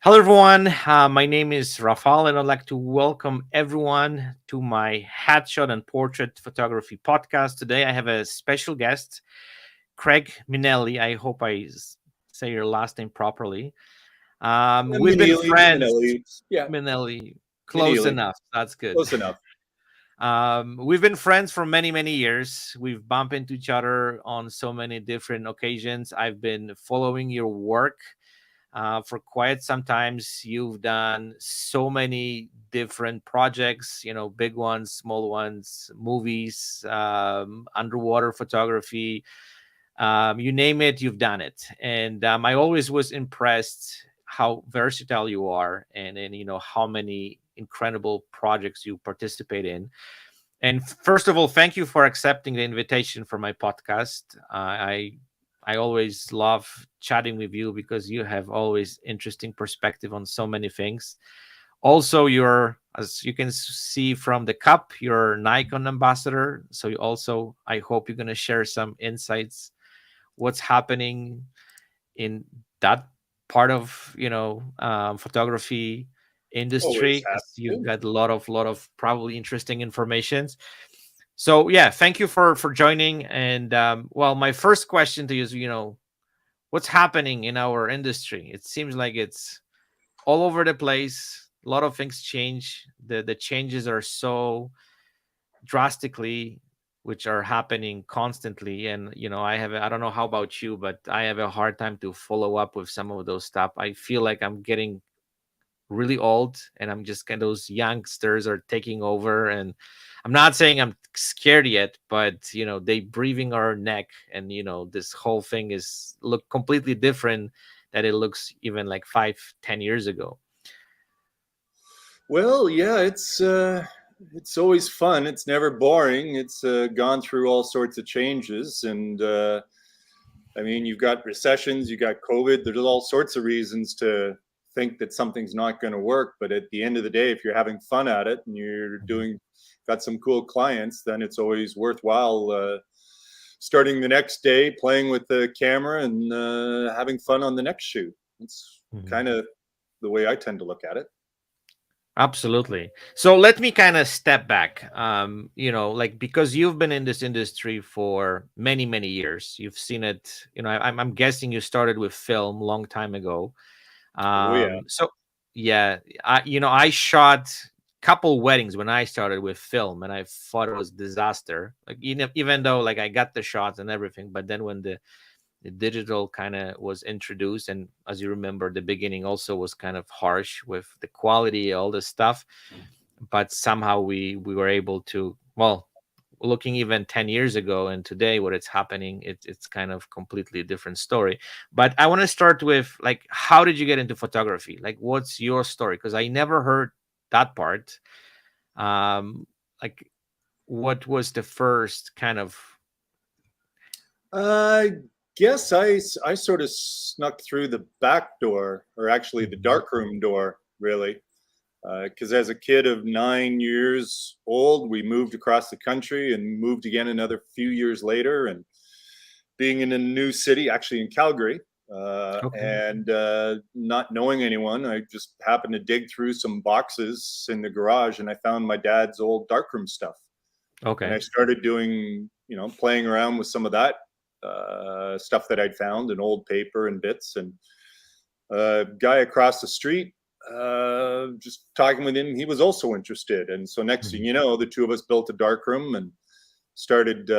Hello, everyone. My name is Rafal, and I'd like to welcome everyone to my Headshot and Portrait Photography podcast. Today, I have a special guest, Craig Minielly. I hope say your last name properly. We've been friends, Minielly. Yeah, Minielly. Close Minielly. enough. That's good. Close enough. We've been friends for many, many years. We've bumped into each other on so many different occasions. I've been following your work for quite some times. You've done so many different projects, big ones, small ones, movies, underwater photography, you name it, you've done it. And I always was impressed how versatile you are, and how many incredible projects you participate in. And first of all, thank you for accepting the invitation for my podcast. I always love chatting with you because you have always interesting perspective on so many things. Also, you're, as you can see from the cup, you're Nikon ambassador. So you also, I hope you're going to share some insights, what's happening in that part of photography Always industry, have because you've to. got a lot of probably interesting informations. So yeah, thank you for joining. And well, my first question to you is, what's happening in our industry? It seems like it's all over the place. A lot of things change. The changes are so drastically, which are happening constantly. And I don't know how about you, but I have a hard time to follow up with some of those stuff. I feel like I'm getting really old, and I'm just kind of, those youngsters are taking over. And I'm not saying I'm scared yet, but they breathing our neck. And this whole thing is look completely different that it looks even like 5-10 years ago. Well, yeah, it's always fun. It's never boring. It's gone through all sorts of changes, and I mean, you've got recessions, you got COVID. There's all sorts of reasons to think that something's not going to work. But at the end of the day, if you're having fun at it and you're Mhm. got some cool clients, then it's always worthwhile. Starting the next day, playing with the camera, and having fun on the next shoot. It's Mhm. kind of the way I tend to look at it. Absolutely. So let me kind of step back. Like, because you've been in this industry for many, many years, you've seen it. I'm guessing you started with film long time ago. Oh yeah. So yeah, I shot couple weddings when I started with film, and I thought it was disaster. Like, even though like I got the shots and everything, but then when the digital kind of was introduced, and as you remember, the beginning also was kind of harsh with the quality, all this stuff. But somehow we were able to, well, looking even 10 years ago and today what it's happening, it's kind of completely different story. But I want to start with, like, how did you get into photography? Like, what's your story? Because I never heard that part. Like, what was the first kind of. I guess I sort of snuck through the back door, or actually the Mhm. dark room door, really. Because as a kid of 9 years old, we moved across the country and moved again another few years later. And being in a new city, actually in Calgary, Okay. and not knowing anyone, I just happened to dig through some boxes in the garage, and I found my dad's old darkroom stuff. And I Okay. started doing, playing around with some of that stuff that I'd found in old paper and bits. And a guy across the street, just talking with him, he was also interested. And so next thing Mhm. you know, the two of us built a dark room and started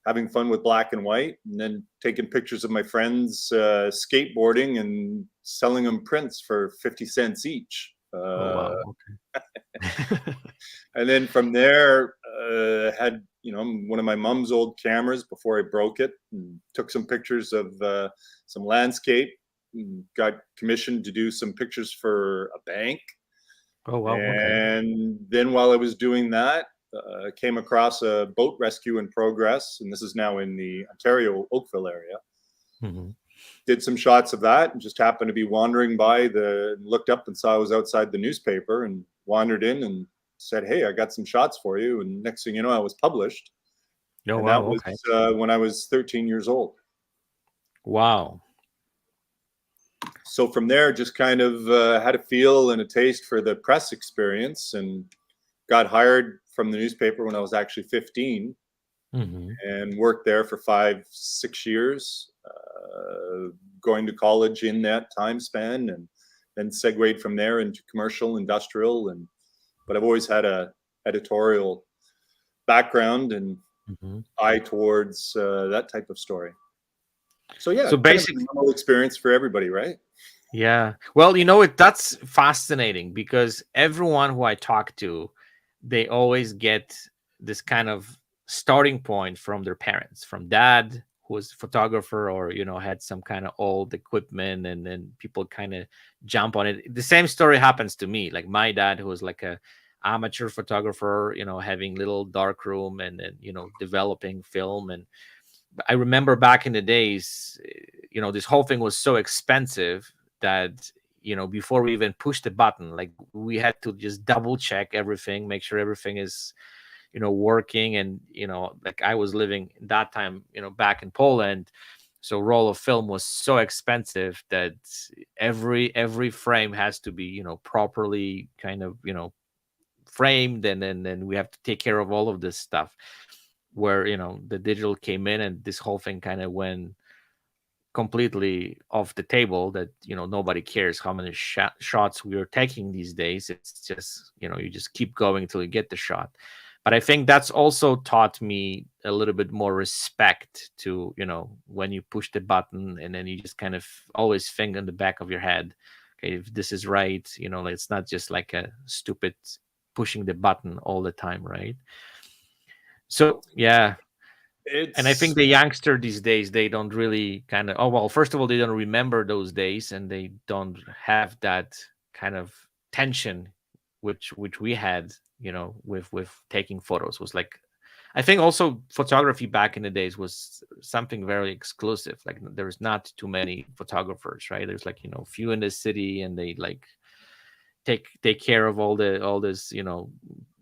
having fun with black and white, and then taking pictures of my friends skateboarding and selling them prints for 50 cents each. Oh wow. Okay. And then from there, had one of my mom's old cameras before I broke it, and took some pictures of some landscape. And got commissioned to do some pictures for a bank, Oh wow. Okay. and then while I was doing that, came across a boat rescue in progress, and this is now in the Ontario Oakville area. Mhm. Did some shots of that, and just happened to be wandering by looked up and saw I was outside the newspaper, and wandered in and said, "Hey, I got some shots for you." And next thing you know, I was published, Oh and wow. that was Okay. when I was 13 years old. Wow. So from there, just kind of had a feel and a taste for the press experience, and got hired from the newspaper when I was actually 15, Mm-hmm. and worked there for 5, 6 years, going to college in that time span, and then segued from there into commercial, industrial, and but I've always had a editorial background and Mm-hmm. eye towards that type of story. So yeah, So kind of a basically, normal experience for everybody, right? yeah. Well, that's fascinating because everyone who I talk to, they always get this kind of starting point from their parents, from dad who was a photographer or had some kind of old equipment, and then people kind of jump on it. The same story happens to me. Like my dad, who was like a amateur photographer, having little dark room and then developing film. And I remember back in the days, this whole thing was so expensive that before we even pushed the button, like we had to just double check everything, make sure everything is working. And like I was living that time back in Poland, so roll of film was so expensive that every frame has to be properly kind of framed, and then we have to take care of all of this stuff, where the digital came in and this whole thing kind of went completely off the table, that nobody cares how many shots we are taking these days. It's just you just keep going until you get the shot. But I think that's also taught me a little bit more respect to when you push the button, and then you just kind of always think in the back of your head, okay, if this is right, it's not just like a stupid pushing the button all the time, right? So yeah. And I think It's the youngster these days, they don't really kind of, oh, well, first of all, they don't remember those days, and they don't have that kind of tension which we had, with taking photos. Was like, I think also photography back in the days was something very exclusive. Like there's not too many photographers, right? There's like, few in the city, and they like take care of all this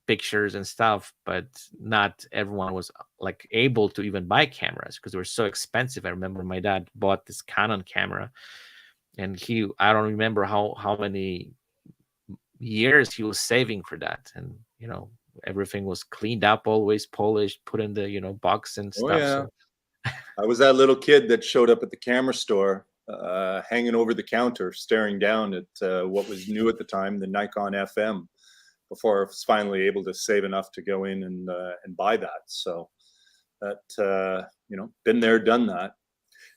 pictures and stuff. But not everyone was like able to even buy cameras because they were so expensive. I remember my dad bought this Canon camera, and I don't remember how many years he was saving for that. And everything was cleaned up, always polished, put in the box and oh stuff. yeah, So I was that little kid that showed up at the camera store, hanging over the counter, staring down at what was new at the time, the Nikon FM, before I was finally able to save enough to go in and buy that. So that been there, done that.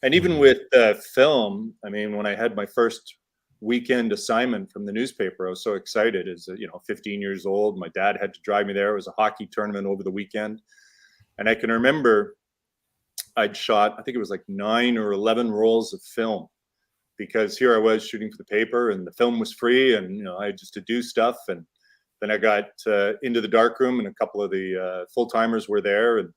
And even mhm. with film, I mean, when I had my first weekend assignment from the newspaper, I was so excited. As 15 years old, my dad had to drive me there. It was a hockey tournament over the weekend, and I can remember I'd shot, I think it was like 9 or 11 rolls of film, because here I was shooting for the paper, and the film was free, and I had just to do stuff. And then I got into the darkroom, and a couple of the full timers were there, and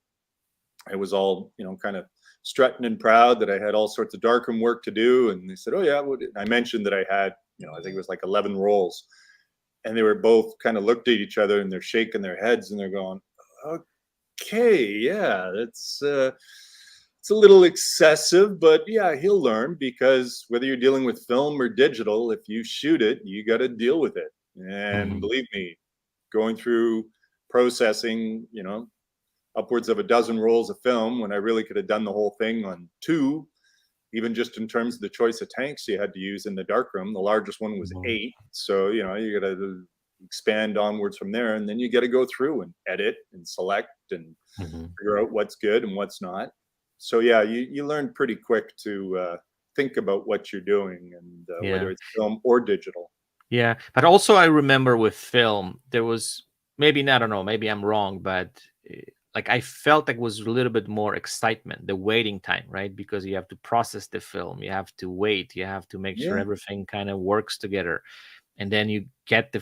I was all kind of strutting and proud that I had all sorts of darkroom work to do. And they said, "Oh yeah," I mentioned that I had I think it was like 11 rolls, and they were both kind of looked at each other, and they're shaking their heads, and they're going, "Okay, yeah, that's." It's a little excessive, but yeah, he'll learn, because whether you're dealing with film or digital, if you shoot it, you got to deal with it. And Mhm. believe me, going through processing, upwards of a dozen rolls of film, when I really could have done the whole thing on two, even just in terms of the choice of tanks you had to use in the darkroom. The largest one was Mhm. 8. So, you got to expand onwards from there. And then you got to go through and edit and select and Mhm. figure out what's good and what's not. So yeah, you learn pretty quick to think about what you're doing, and whether Yeah. it's film or digital. Yeah, but also I remember with film, there was maybe, I don't know, maybe I'm wrong, but like I felt like was a little bit more excitement, the waiting time, right? Because you have to process the film, you have to wait, you have to make sure Yeah, everything kind of works together, and then you get the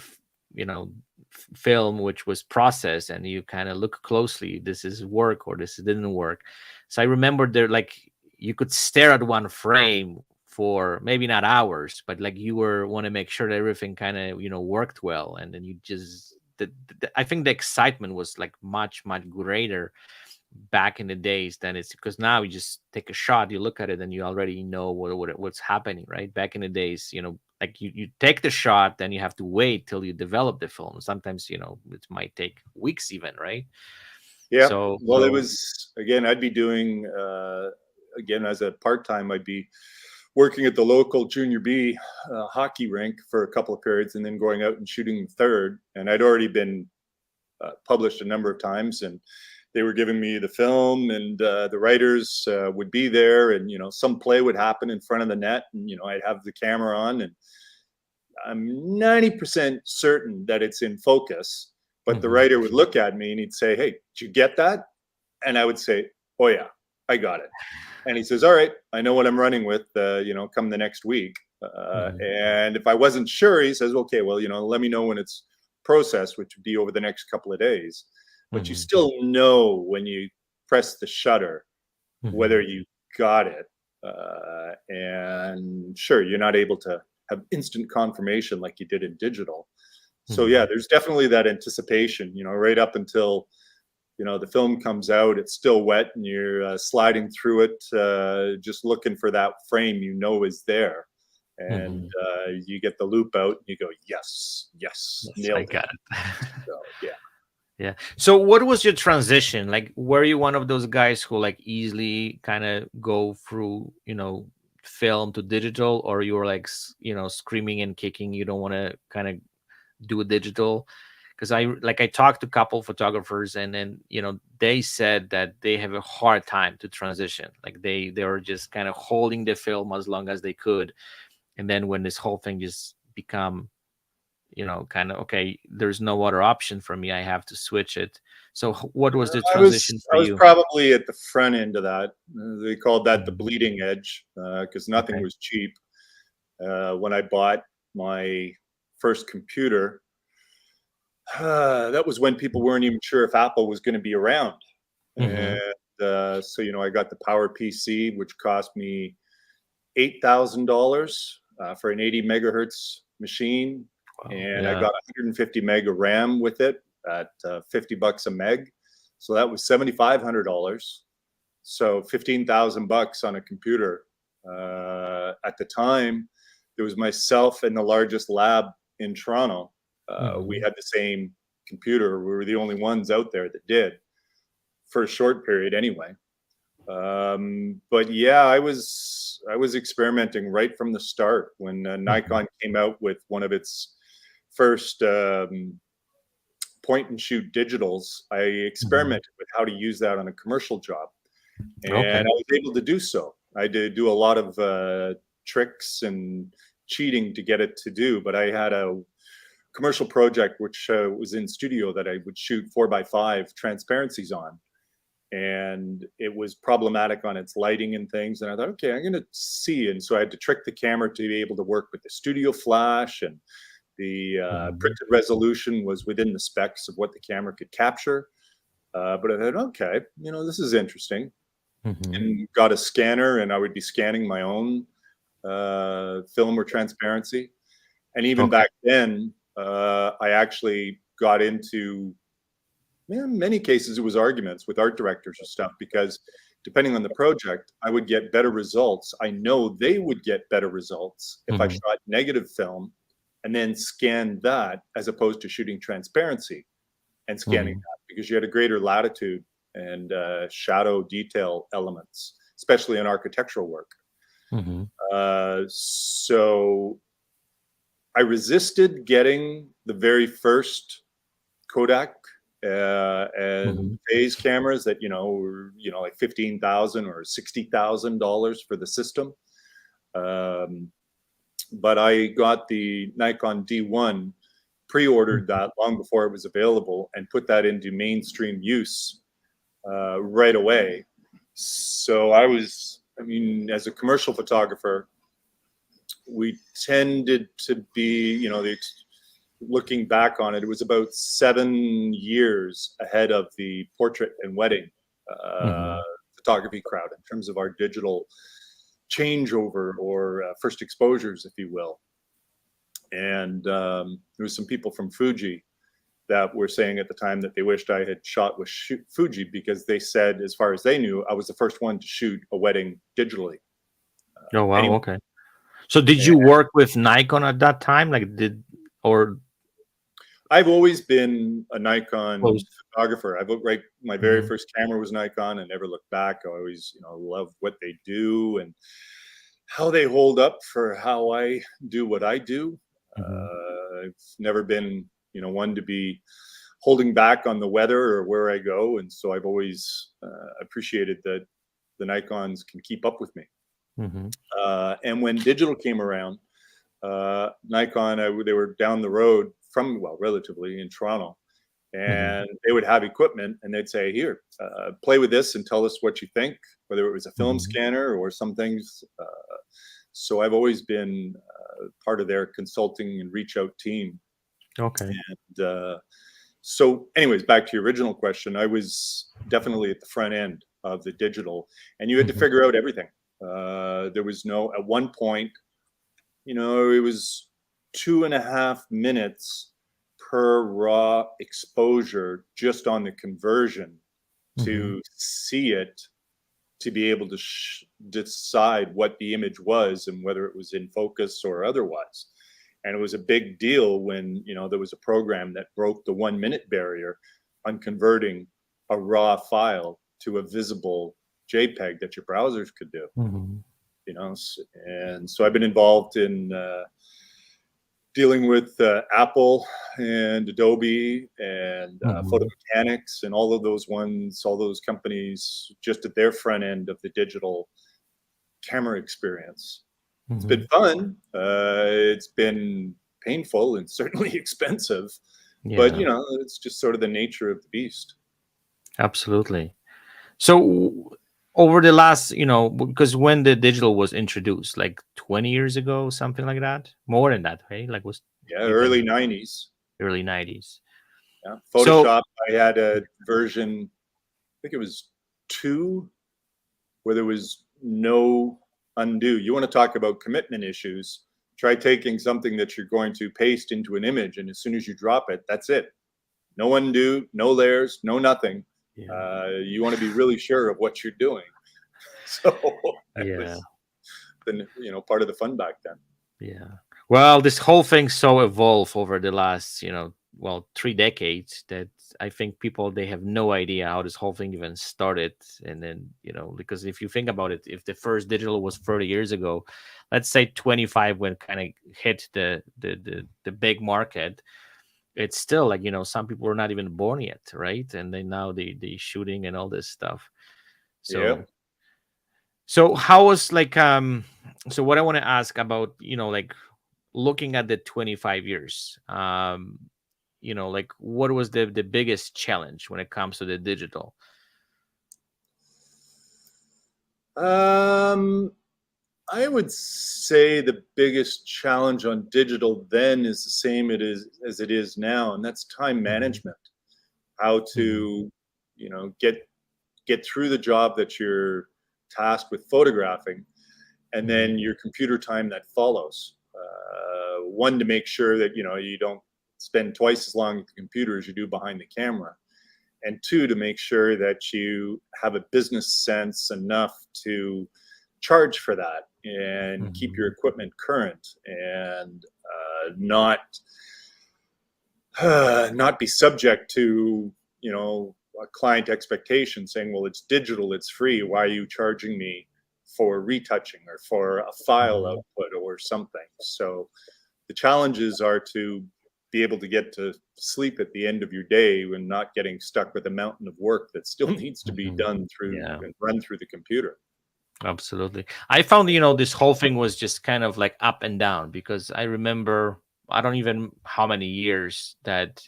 film which was processed, and you kind of look closely, this is work or this didn't work. So I remember there, like, you could stare at one frame for maybe not hours, but like you were want to make sure that everything kind of worked well, and then you just I think the excitement was like much greater back in the days than it's, because now you just take a shot, you look at it, and you already know what's happening, right? Back in the days, like you take the shot, then you have to wait till you develop the film. Sometimes, it might take weeks even, right? Yeah. So Well, it was, again, I'd be doing, again, as a part-time, I'd be working at the local junior B hockey rink for a couple of periods, and then going out and shooting third. And I'd already been published a number of times, and they were giving me the film, and the writers would be there, and some play would happen in front of the net, and I'd have the camera on, and I'm 90% certain that it's in focus, but the writer would look at me and he'd say, "Hey, did you get that?" And I would say, "Oh yeah, I got it." And he says, "All right, I know what I'm running with, come the next week." And if I wasn't sure, he says, "Okay, well, let me know when it's processed," which would be over the next couple of days. But you still know when you press the shutter whether you got it. And sure, you're not able to have instant confirmation like you did in digital. So yeah, there's definitely that anticipation, right up until the film comes out, it's still wet, and you're sliding through it, just looking for that frame is there. And you get the loop out, and you go, yes, nailed I it. got it. So yeah. Yeah. So what was your transition? Like, were you one of those guys who like easily kind of go through, film to digital, or you were like, screaming and kicking, you don't want to kind of do digital? Because I talked to a couple photographers, and then, they said that they have a hard time to transition. Like they were just kind of holding the film as long as they could. And then when this whole thing just become, kind of, okay, there's no other option for me, I have to switch it. So what was the I transition was for I was you? probably at the front end of that. They called that the bleeding edge, because nothing Okay. was cheap. When I bought my first computer, that was when people weren't even sure if Apple was going to be around. Mm-hmm. And so I got the Power PC, which cost me $8,000 for an 80 megahertz machine, Wow. and I Yeah. got 150 meg of RAM with it at $50 a meg. So that was $7,500. So $15,000 on a computer. At the time, there was myself and the largest lab in Toronto. We had the same computer. We were the only ones out there that did, for a short period anyway. But yeah, I was experimenting right from the start when Nikon came out with one of its first point and shoot digitals. I experimented with how to use that on a commercial job, and Okay. I was able to do so. I did do a lot of tricks and cheating to get it to do, but I had a commercial project which was in studio that I would shoot 4x5 transparencies on, and it was problematic on its lighting and things. And I thought, okay, I'm going to see. And so I had to trick the camera to be able to work with the studio flash, and the printed resolution was within the specs of what the camera could capture. But I thought, okay, this is interesting. And got a scanner, and I would be scanning my own film or transparency. And even Okay. back then, I actually got into, in many cases, it was arguments with art directors and stuff, because depending on the project, I would get better results. I know they would get better results if I shot negative film and then scanned that, as opposed to shooting transparency and scanning that, because you had a greater latitude and shadow detail elements, especially in architectural work. So I resisted getting the very first Kodak and phase cameras that were like $15,000 or $60,000 for the system. But I got the Nikon D1, pre-ordered that long before it was available, and put that into mainstream use right away. So as a commercial photographer, we tended to be, looking back on it, it was about 7 years ahead of the portrait and wedding photography crowd in terms of our digital changeover, or first exposures, if you will. And there was some people from Fuji that were saying at the time that they wished I had shot with Fuji, because they said, as far as they knew, I was the first one to shoot a wedding digitally. Oh wow, Anyway, okay. So did you work with Nikon at that time? Like did or I've always been a Nikon close? photographer. My very Mhm, first camera was Nikon. I never looked back. I always, love what they do and how they hold up for how I do what I do. mhm, I've never been, one to be holding back on the weather or where I go, and so I've always appreciated that the Nikons can keep up with me. mhm, And when digital came around, Nikon, they were down the road from, well, relatively in Toronto, mhm, and they would have equipment, and they'd say, "Here, play with this and tell us what you think," whether it was a film mhm. scanner or some things. So I've always been part of their consulting and reach out team. Okay. And so, anyways, back to your original question, I was definitely at the front end of the digital, and you had to Mhm, figure out everything. There was no, at one point, it was 2.5 minutes per raw exposure just on the conversion mhm, to see it, to be able to decide what the image was and whether it was in focus or otherwise. And it was a big deal when, there was a program that broke the 1 minute barrier on converting a raw file to a visible JPEG that your browsers could do. mhm, And so I've been involved in dealing with Apple and Adobe and Photo mhm, Mechanics and all of those ones, all those companies just at their front end of the digital camera experience. It's been mhm. fun. It's been painful and certainly expensive, but Yeah, it's just sort of the nature of the beast. absolutely. So over the last, because when the digital was introduced, like 20 years ago, something like that, more than that, right? Like was Yeah, early even '90s. early 90s. Yeah, So, Photoshop. I had a version. I think it was 2, where there was no undo. You want to talk about commitment issues? Try taking something that you're going to paste into an image, and as soon as you drop it, that's it. No undo, no layers, no nothing. yeah, You want to be really sure of what you're doing. So that yeah, was the part of the fun back then. yeah. Well, this whole thing so evolved over the last, 3 decades that I think people they have no idea how this whole thing even started. And then, because if you think about it, if the first digital was 30 years ago, let's say 25 when kind of hit the big market, it's still like, some people were not even born yet, right? And then now they shooting and all this stuff. Yeah. So how was like so what I want to ask about, like looking at the 25 years, like what was the biggest challenge when it comes to the digital? Um, I would say the biggest challenge on digital then is the same it is as it is now, and that's time Mhm, management. How mhm, to, get through the job that you're tasked with photographing, and mhm, then your computer time that follows. One, to make sure that you don't spend twice as long at the computer as you do behind the camera, and two, to make sure that you have a business sense enough to charge for that and keep your mhm, equipment current, and not not be subject to a client expectation saying, well, it's digital, it's free, why are you charging me for retouching or for a file mhm. output or something? So the challenges are to be able to get to sleep at the end of your day when not getting stuck with a mountain of work that still needs to be Mhm. done through Yeah, and run through the computer. absolutely. I found, this whole thing was just kind of like up and down because I remember I don't even how many years that,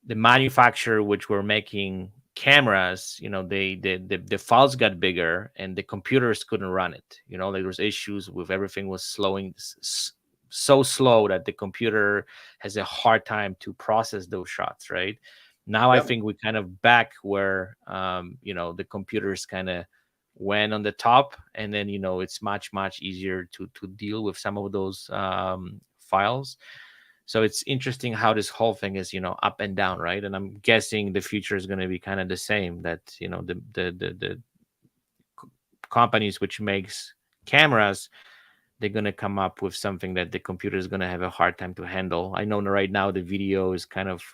the manufacturer which were making cameras, the files got bigger and the computers couldn't run it. Like there was issues with everything was slowing so slow that the computer has a hard time to process those shots, right? Now I Yeah, think we kind of back where the computers kind of went on the top, and then it's much easier to deal with some of those files. So it's interesting how this whole thing is, up and down, right? And I'm guessing the future is going to be kind of the same, that, the companies which makes cameras, they're going to come up with something that the computer is going to have a hard time to handle. I know right now the video is kind of,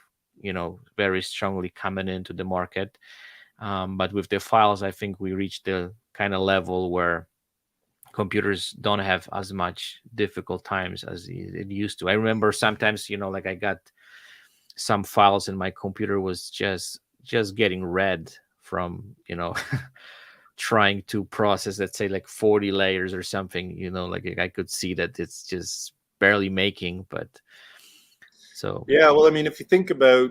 very strongly coming into the market. But with the files, I think we reached the kind of level where computers don't have as much difficult times as it used to. I remember sometimes, like I got some files in my computer was just getting red from, trying to process, let's say, like 40 layers or something, like I could see that it's just barely making. But so Yeah, well, I mean, if you think about,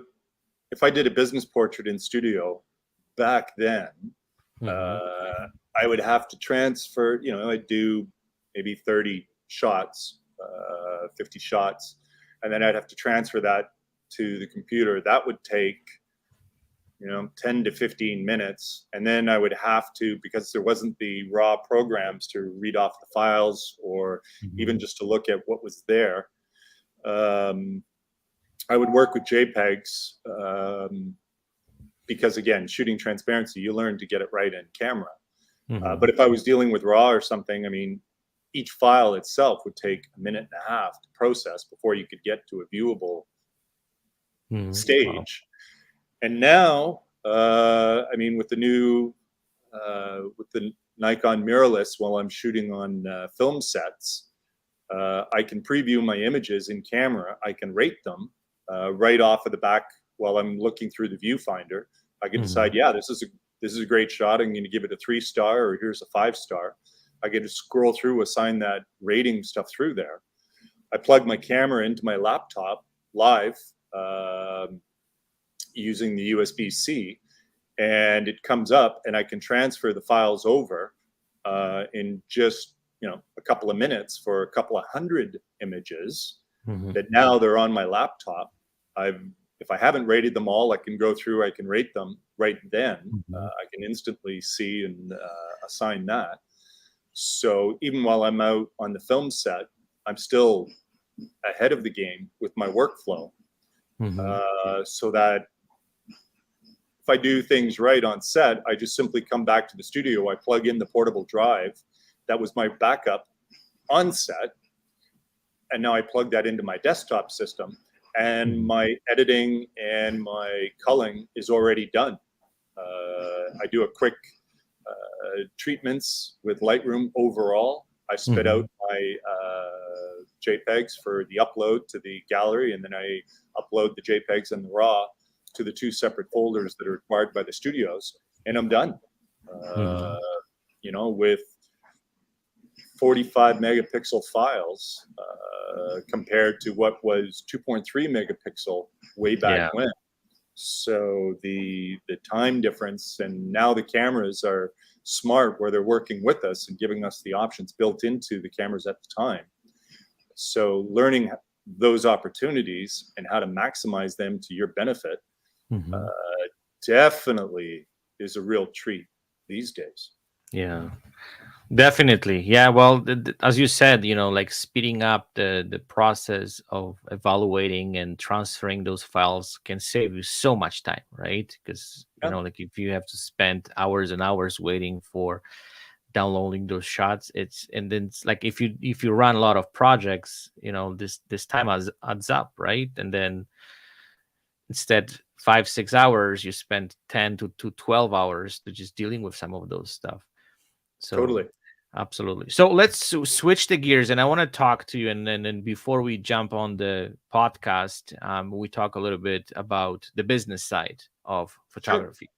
if I did a business portrait in studio back then, mhm, I would have to transfer, I'd do maybe 30 shots, 50 shots, and then I'd have to transfer that to the computer. That would take, 10 to 15 minutes. And then I would have to, because there wasn't the raw programs to read off the files or even mhm, just to look at what was there, I would work with JPEGs, because again, shooting transparency, you learn to get it right in camera. mhm, But if I was dealing with RAW or something, I mean, each file itself would take a minute and a half to process before you could get to a viewable mhm. Wow. stage. And now, I mean, with the new, with the Nikon mirrorless, while I'm shooting on film sets, I can preview my images in camera. I can rate them right off of the back while I'm looking through the viewfinder. I can decide, Mhm, yeah, this is a great shot. I'm going to give it a 3-star, or here's a 5-star. I get to scroll through, assign that rating stuff through there. I plug my camera into my laptop live using the USB-C, and it comes up, and I can transfer the files over in just a couple of minutes for a couple of hundred images mhm, that now they're on my laptop. If I haven't rated them all, I can go through, I can rate them right then. mhm. I can instantly see and assign that. So even while I'm out on the film set, I'm still ahead of the game with my workflow. Mhm. So that if I do things right on set, I just simply come back to the studio. I plug in the portable drive. That was my backup on set. And now I plug that into my desktop system, and Mhm. my editing and my culling is already done. I do a quick treatments with Lightroom overall. I spit out Mhm. my JPEGs for the upload to the gallery, and then I upload the JPEGs and the RAW to the 2 separate folders that are required by the studios, and I'm done. Uh, Mhm. with 45 megapixel files compared to what was 2.3 megapixel way back Yeah. when. So the time difference, and now the cameras are smart where they're working with us and giving us the options built into the cameras at the time. So learning those opportunities and how to maximize them to your benefit Mhm. definitely is a real treat these days. Yeah. Definitely. Yeah. Well, as you said, like speeding up the process of evaluating and transferring those files can save you so much time, right? Because, Yeah, like if you have to spend hours and hours waiting for downloading those shots, and then it's like if you run a lot of projects, this time adds up, right? And then instead 5-6 hours you spend 10 to 12 hours to just dealing with some of those stuff. So totally. absolutely. So let's switch the gears, and I want to talk to you. And then before we jump on the podcast, we talk a little bit about the business side of Sure. photography.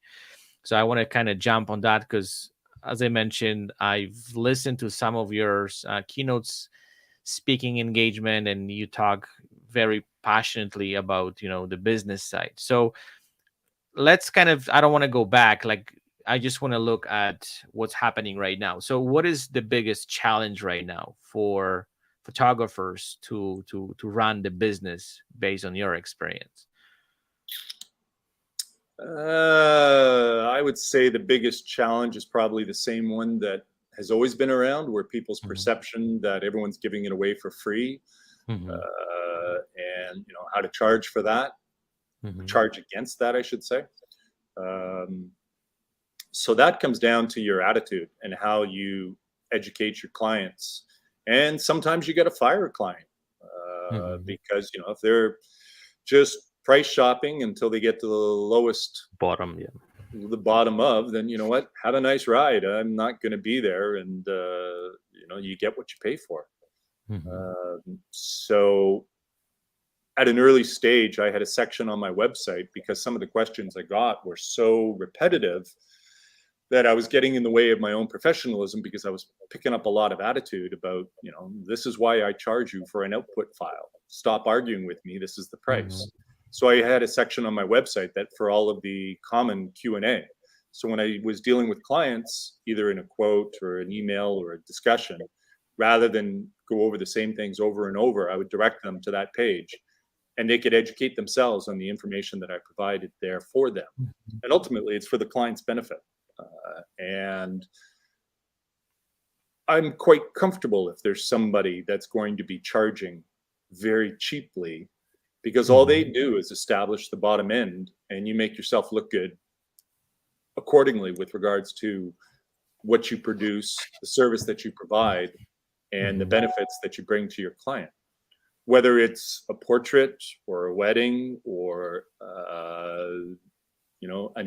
So I want to kind of jump on that because, as I mentioned, I've listened to some of your keynotes, speaking engagement, and you talk very passionately about the business side. So let's kind of, I don't want to go back, like I just want to look at what's happening right now. So what is the biggest challenge right now for photographers to run the business based on your experience? I would say the biggest challenge is probably the same one that has always been around, where people's Hmm. perception that everyone's giving it away for free, Hmm. uh, and how to charge for that, charge against that, I should say. So that comes down to your attitude and how you educate your clients. And sometimes you got to fire a client because if they're just price shopping until they get to the lowest bottom, the bottom of, then you know what, have a nice ride. I'm not going to be there, and you get what you pay for. So at an early stage, I had a section on my website because some of the questions I got were so repetitive that I was getting in the way of my own professionalism, because I was picking up a lot of attitude about, this is why I charge you for an output file. Stop arguing with me. This is the price. So I had a section on my website that for all of the common Q&A. So when I was dealing with clients, either in a quote or an email or a discussion, rather than go over the same things over and over, I would direct them to that page, and they could educate themselves on the information that I provided there for them. And ultimately, it's for the client's benefit. And I'm quite comfortable if there's somebody that's going to be charging very cheaply, because all they do is establish the bottom end, and you make yourself look good accordingly with regards to what you produce, the service that you provide, and the benefits that you bring to your client. Whether it's a portrait or a wedding or an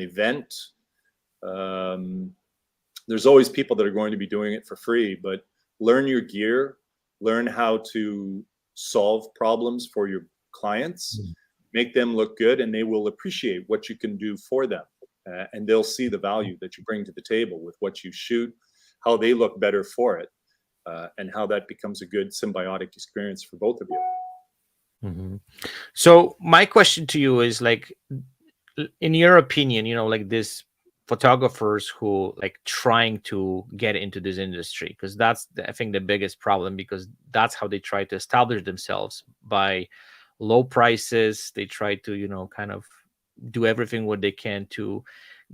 event, there's always people that are going to be doing it for free. But learn your gear, learn how to solve problems for your clients, make them look good, and they will appreciate what you can do for them. And they'll see the value that you bring to the table with what you shoot, how they look better for it, and how that becomes a good symbiotic experience for both of you. So my question to you is, like, in your opinion, like these photographers who like trying to get into this industry, because that's I think the biggest problem, because that's how they try to establish themselves, by low prices. They try to kind of do everything what they can to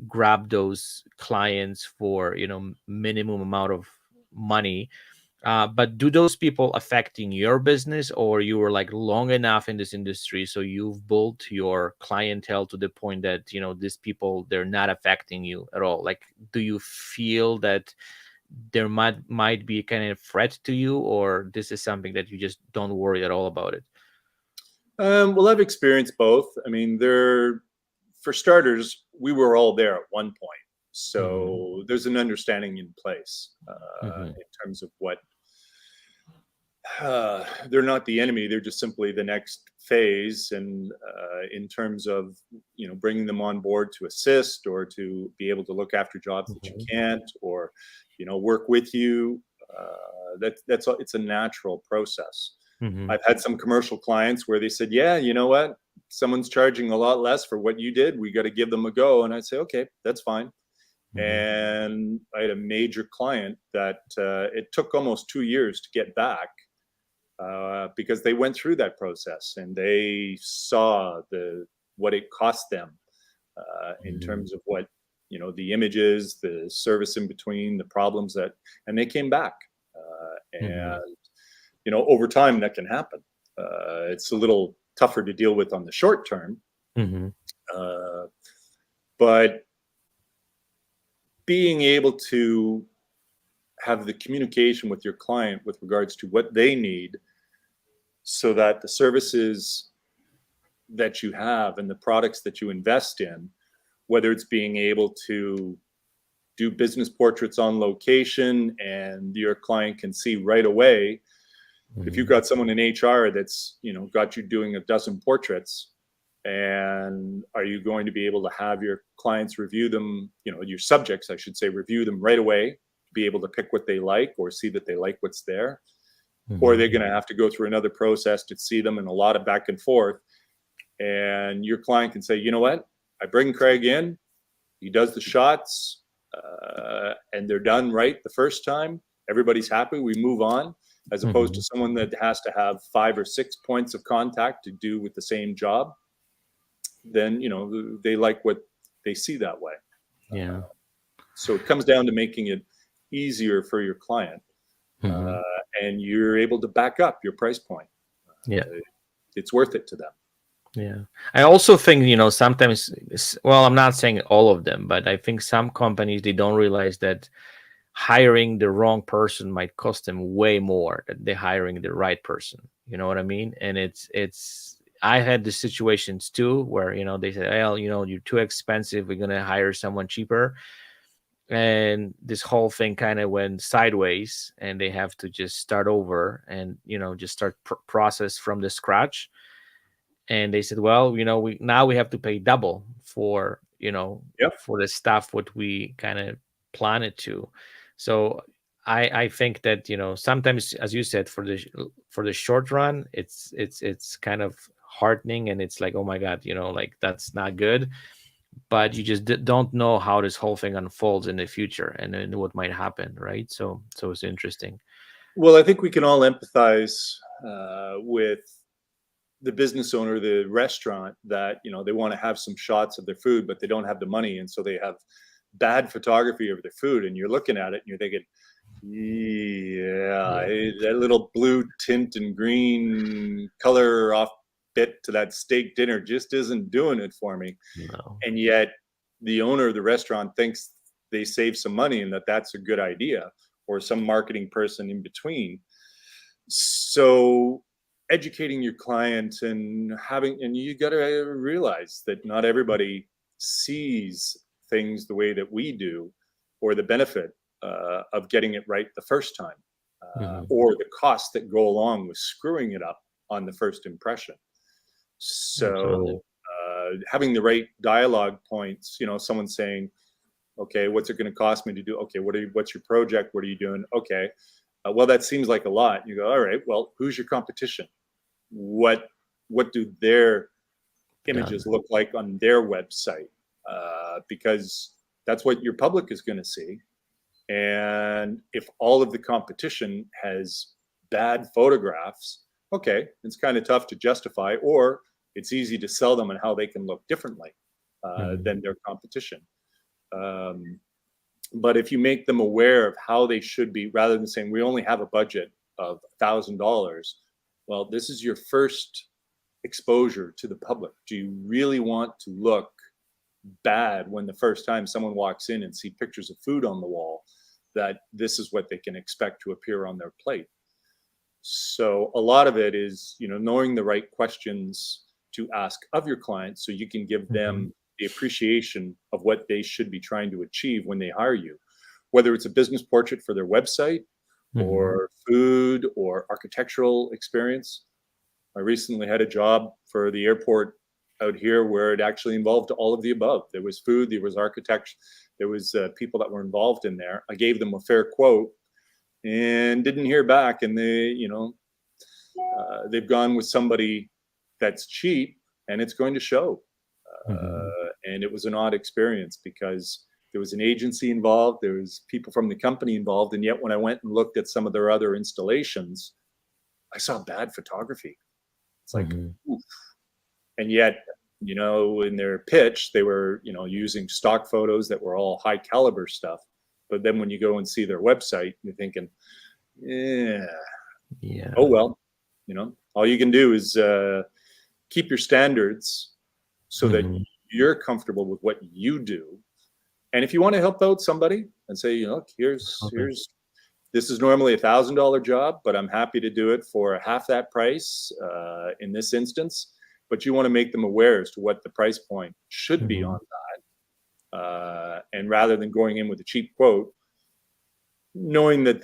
grab those clients for minimum amount of money. But do those people affecting your business, or you were like long enough in this industry so you've built your clientele to the point that these people, they're not affecting you at all? Like, do you feel that there might be a kind of threat to you, or this is something that you just don't worry at all about it? Well, I've experienced both. I mean, for starters, we were all there at one point. So there's an understanding in place in terms of what they're not the enemy. They're just simply the next phase. And in terms of, bringing them on board to assist or to be able to look after jobs that you can't, or, work with you, it's a natural process. I've had some commercial clients where they said, yeah, you know what? Someone's charging a lot less for what you did. We got to give them a go. And I'd say, okay, that's fine. And I had a major client that it took almost 2 years to get back because they went through that process and they saw what it cost them in terms of what, the images, the service in between, the problems and they came back. And over time that can happen. It's a little tougher to deal with on the short term. But being able to have the communication with your client with regards to what they need, so that the services that you have and the products that you invest in, whether it's being able to do business portraits on location and your client can see right away. If you've got someone in HR that's, got you doing a dozen portraits, and are you going to be able to have your clients review them, your subjects, I should say, review them right away, be able to pick what they like or see that they like what's there? Or are they going to have to go through another process to see them, and a lot of back and forth? And your client can say, you know what? I bring Craig in, he does the shots, and they're done right the first time. Everybody's happy. We move on. As opposed to someone that has to have 5 or 6 points of contact to do with the same job. Then, they like what they see that way. Yeah. So it comes down to making it easier for your client. And you're able to back up your price point. Yeah. it's worth it to them. Yeah. I also think, sometimes, well, I'm not saying all of them, but I think some companies, they don't realize that hiring the wrong person might cost them way more than they hiring the right person. You know what I mean? And I had the situations too where, they say, well, you're too expensive. We're going to hire someone cheaper. And this whole thing kind of went sideways, and they have to just start over and, just start process from the scratch. And they said, well, we have to pay double for, Yep. for the stuff what we kind of planned to. So I think that, sometimes, as you said, for the short run, it's kind of heartening, and it's like, oh my god, like that's not good. But you just don't know how this whole thing unfolds in the future, and what might happen, right? So it's interesting. Well, I think we can all empathize with the business owner, the restaurant, that they want to have some shots of their food, but they don't have the money, and so they have bad photography of their food. And you're looking at it, and you're thinking, yeah, that little blue tint and green color off bit to that steak dinner just isn't doing it for me. No. And yet the owner of the restaurant thinks they save some money and that that's a good idea, or some marketing person in between. So educating your client and you got to realize that not everybody sees things the way that we do, or the benefit of getting it right the first time, or the costs that go along with screwing it up on the first impression. So having the right dialogue points, someone saying, okay, what's it going to cost me to do? Okay, what's your project? What are you doing? Okay, well, that seems like a lot. You go, all right, well, who's your competition? What do their images look like on their website? Because that's what your public is going to see. And if all of the competition has bad photographs, okay, it's kind of tough to justify, or it's easy to sell them on how they can look differently than their competition. But if you make them aware of how they should be, rather than saying we only have a budget of $1,000, well, this is your first exposure to the public. Do you really want to look bad when the first time someone walks in and see pictures of food on the wall, that this is what they can expect to appear on their plate? So a lot of it is, knowing the right questions to ask of your clients, so you can give them the appreciation of what they should be trying to achieve when they hire you, whether it's a business portrait for their website, or food, or architectural experience. I recently had a job for the airport out here where it actually involved all of the above. There was food, there was architecture, there was people that were involved in there. I gave them a fair quote and didn't hear back, and they've gone with somebody that's cheap, and it's going to show. And it was an odd experience because there was an agency involved, there was people from the company involved, and yet when I went and looked at some of their other installations, I saw bad photography. It's like, oof. And yet, in their pitch, they were, using stock photos that were all high caliber stuff. But then when you go and see their website, you're thinking, yeah. Oh, well, all you can do is keep your standards so that you're comfortable with what you do. And if you want to help out somebody and say, look, here's this is normally $1,000 job, but I'm happy to do it for half that price in this instance. But you want to make them aware as to what the price point should be on that. And rather than going in with a cheap quote, knowing that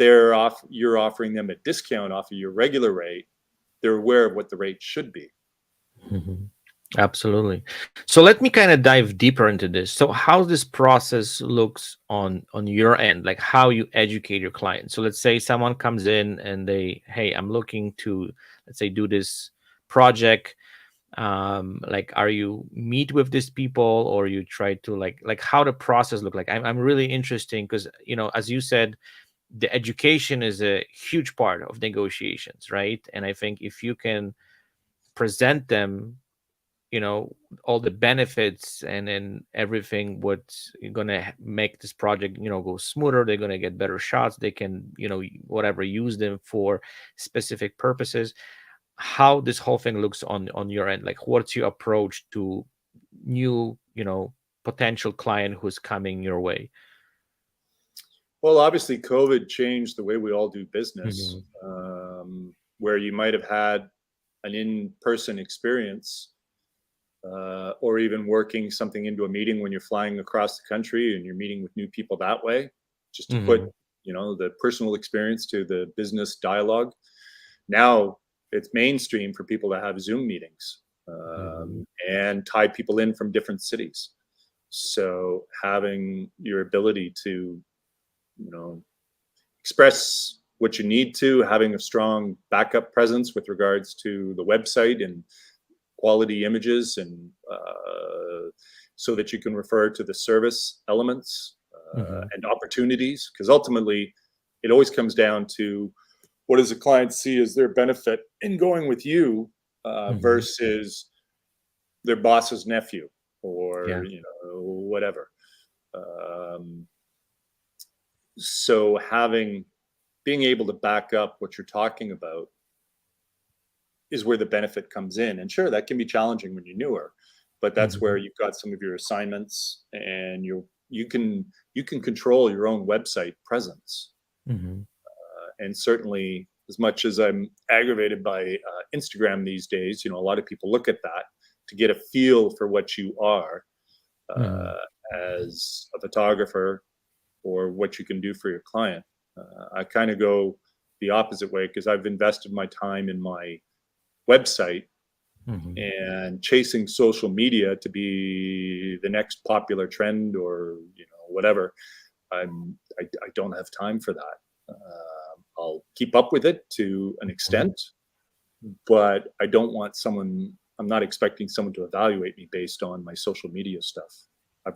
you're offering them a discount off of your regular rate, they're aware of what the rate should be. Absolutely. So let me kind of dive deeper into this. So how this process looks on your end, like how you educate your clients. So let's say someone comes in and hey, I'm looking to, let's say, do this project. Like, are you meet with these people, or you try to like how the process look like? I'm really interesting because, as you said, the education is a huge part of negotiations, right? And I think if you can present them, all the benefits and everything, what's going to make this project, go smoother, they're going to get better shots, they can, whatever, use them for specific purposes. how this whole thing looks on your end. Like, what's your approach to new, potential client who's coming your way? Well, obviously, COVID changed the way we all do business, Mhm. where you might have had an in-person experience, or even working something into a meeting when you're flying across the country and you're meeting with new people that way, just to put, Mhm. the personal experience to the business dialogue. Now it's mainstream for people to have Zoom meetings, Mhm. and tie people in from different cities. So having your ability to, you know, express what you need to, having a strong backup presence with regards to the website and quality images, and so that you can refer to the service elements, Mhm. and opportunities, because ultimately it always comes down to what does the client see as their benefit in going with you, Mhm. versus their boss's nephew, Yeah. or whatever. um, so being able to back up what you're talking about is where the benefit comes in. And sure, that can be challenging when you're newer, but that's where Mhm. you've got some of your assignments, and you can control your own website presence. Mhm. And certainly, as much as I'm aggravated by Instagram these days, a lot of people look at that to get a feel for what you are, Mhm. as a photographer, or what you can do for your client. I kind of go the opposite way, because I've invested my time in my website Mhm. and chasing social media to be the next popular trend, or whatever. I don't have time for that. I'll keep up with it to an Mhm. extent, but I don't want someone. I'm not expecting someone to evaluate me based on my social media stuff.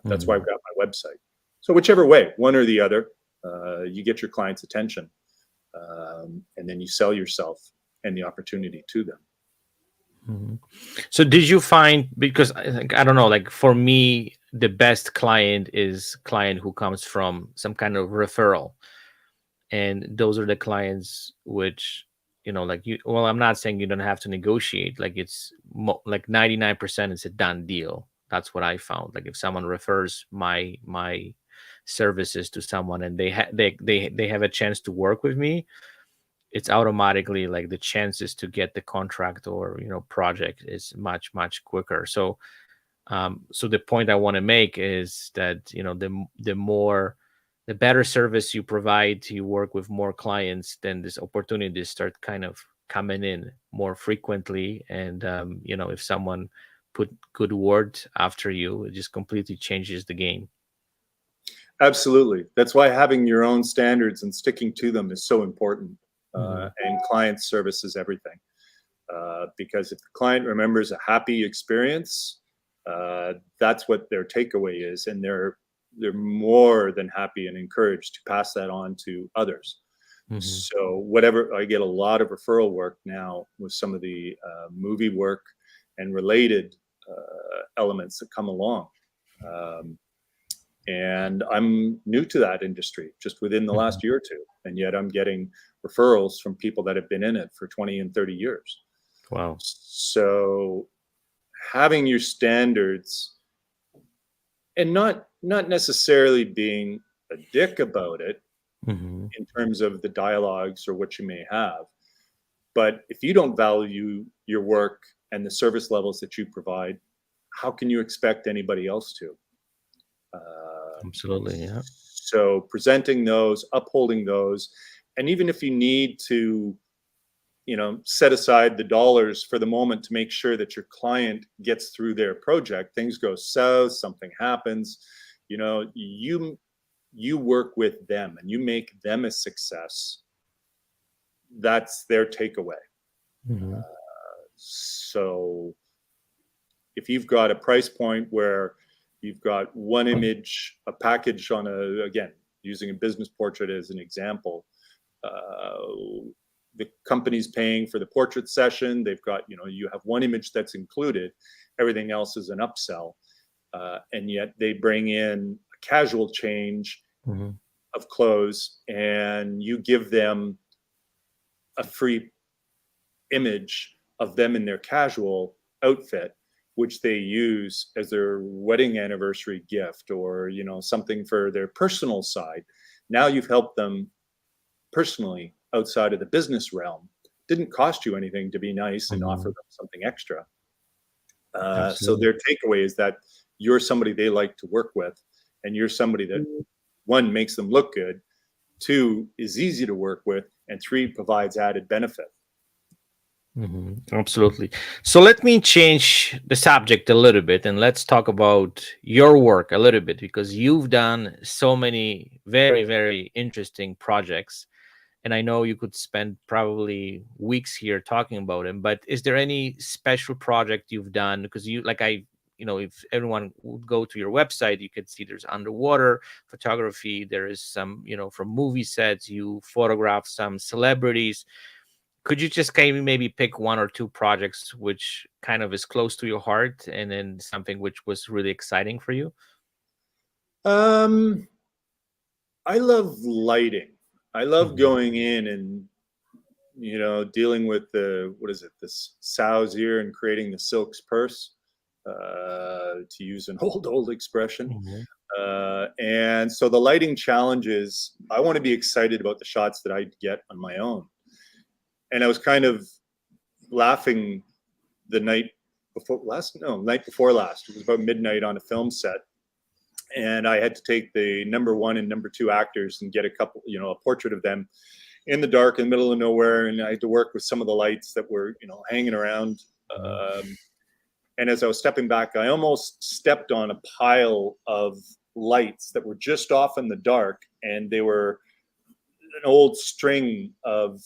That's why I've Mhm. got my website. So whichever way, one or the other, you get your client's attention, and then you sell yourself and the opportunity to them. Mhm. So did you find, because I think, I don't know, like for me, the best client is client who comes from some kind of referral. And those are the clients which, like you, well, I'm not saying you don't have to negotiate. Like it's like 99% it's a done deal. That's what I found. Like if someone refers my services to someone and they have a chance to work with me, it's automatically like the chances to get the contract or project is much quicker. So the point I want to make is that the better service you provide, you work with more clients, then these opportunities start kind of coming in more frequently. And if someone put good word after you, it just completely changes the game. Absolutely. That's why having your own standards and sticking to them is so important. Hmm. And client service is everything. Because if the client remembers a happy experience, that's what their takeaway is, and they're more than happy and encouraged to pass that on to others. Hmm. So whatever, I get a lot of referral work now with some of the movie work and related elements that come along. Um, and I'm new to that industry just within the Hmm. last year or two, and yet I'm getting referrals from people that have been in it for 20 and 30 years. Wow. So having your standards, and not necessarily being a dick about it Hmm. in terms of the dialogues or what you may have, but if you don't value your work and the service levels that you provide, how can you expect anybody else to? Absolutely. Yeah. So presenting those, upholding those, and even if you need to, set aside the dollars for the moment to make sure that your client gets through their project, things go south, something happens, you work with them and you make them a success. That's their takeaway. Hmm. So if you've got a price point where you've got one image, a package on again, using a business portrait as an example, uh, the company's paying for the portrait session. They've got, you have one image that's included, everything else is an upsell. And yet they bring in a casual change Hmm. of clothes, and you give them a free image of them in their casual outfit, which they use as their wedding anniversary gift, or, you know, something for their personal side. Now you've helped them personally outside of the business realm. Didn't cost you anything to be nice and offer them something extra. So Absolutely. their takeaway is that you're somebody they like to work with, and you're somebody that, one, makes them look good, two, is easy to work with, and three, provides added benefit. Absolutely. So let me change the subject a little bit and let's talk about your work a little bit, because you've done so many very, very interesting projects. And I know you could spend probably weeks here talking about them, but is there any special project you've done? Because you, like if everyone would go to your website, you could see there's underwater photography. There is some, from movie sets, you photograph some celebrities. Could you just kind of maybe pick one or two projects which kind of is close to your heart, and then something which was really exciting for you? Um, I love lighting. I love going in and, you know, dealing with this sow's ear and creating the silk's purse, to use an old expression. And so the lighting challenges, I want to be excited about the shots that I get on my own. And I was kind of laughing the night before last. It was about midnight on a film set. And I had to take the number one and number two actors and get a portrait of them in the dark in the middle of nowhere. And I had to work with some of the lights that were, hanging around. And as I was stepping back, I almost stepped on a pile of lights that were just off in the dark. And they were an old string of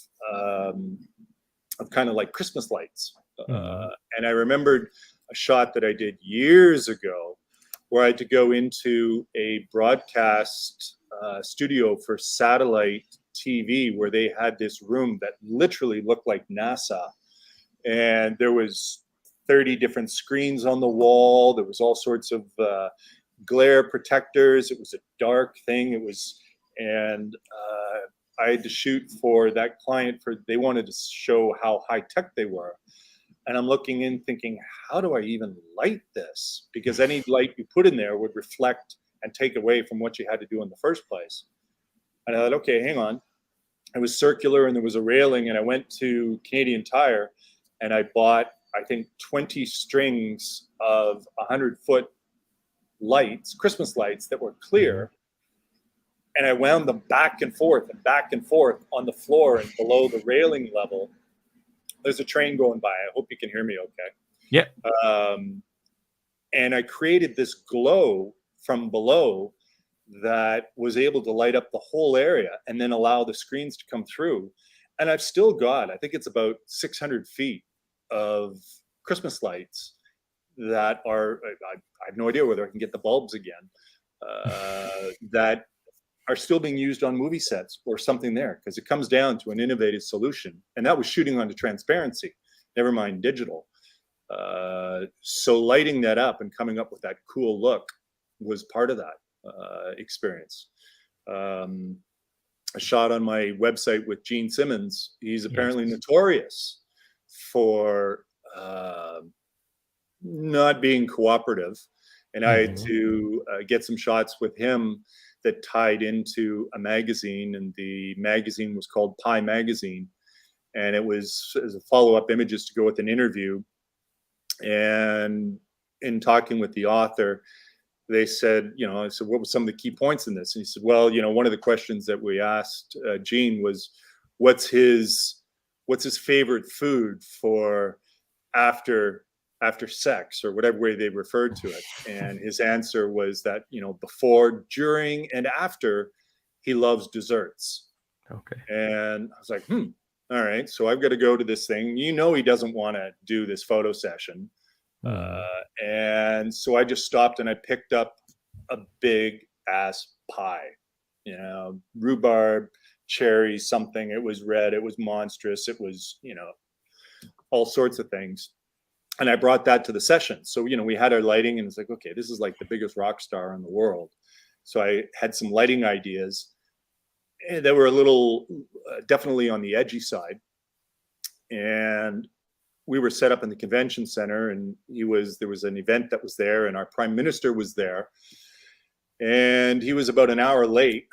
kind of like Christmas lights. And I remembered a shot that I did years ago where I had to go into a broadcast studio for satellite TV, where they had this room that literally looked like NASA. And there was 30 different screens on the wall. There was all sorts of glare protectors. It was a dark thing. I had to shoot for that client. They wanted to show how high tech they were. And I'm looking in thinking, how do I even light this? Because any light you put in there would reflect and take away from what you had to do in the first place. And I thought, okay, hang on. It was circular and there was a railing, and I went to Canadian Tire and I bought, I think, 20 strings of 100-foot lights, Christmas lights that were clear. And I wound them back and forth on the floor and below the railing level. There's a train going by. I hope you can hear me okay. Yeah. And I created this glow from below that was able to light up the whole area and then allow the screens to come through. And I've still got, I think it's about 600 feet of Christmas lights that are, I have no idea whether I can get the bulbs again, that are still being used on movie sets or something there, because it comes down to an innovative solution. And that was shooting onto transparency, never mind digital. So lighting that up and coming up with that cool look was part of that experience. A shot on my website with Gene Simmons. He's apparently notorious for not being cooperative. And I had to get some shots with him that tied into a magazine, and the magazine was called Pie Magazine, and it was as a follow-up images to go with an interview. And in talking with the author, they said, I said, what were some of the key points in this? And he said, well, one of the questions that we asked Gene was, what's his favorite food for after sex, or whatever way they referred to it. And his answer was that, before, during, and after, he loves desserts. Okay. And I was like, all right, so I've got to go to this thing. He doesn't want to do this photo session. And so I just stopped and I picked up a big ass pie, rhubarb, cherry, something. It was red, it was monstrous. It was, all sorts of things. And I brought that to the session. So, we had our lighting, and it's like, okay, this is like the biggest rock star in the world. So I had some lighting ideas that were a little, definitely on the edgy side. And we were set up in the convention center, and there was an event that was there, and our prime minister was there, and he was about an hour late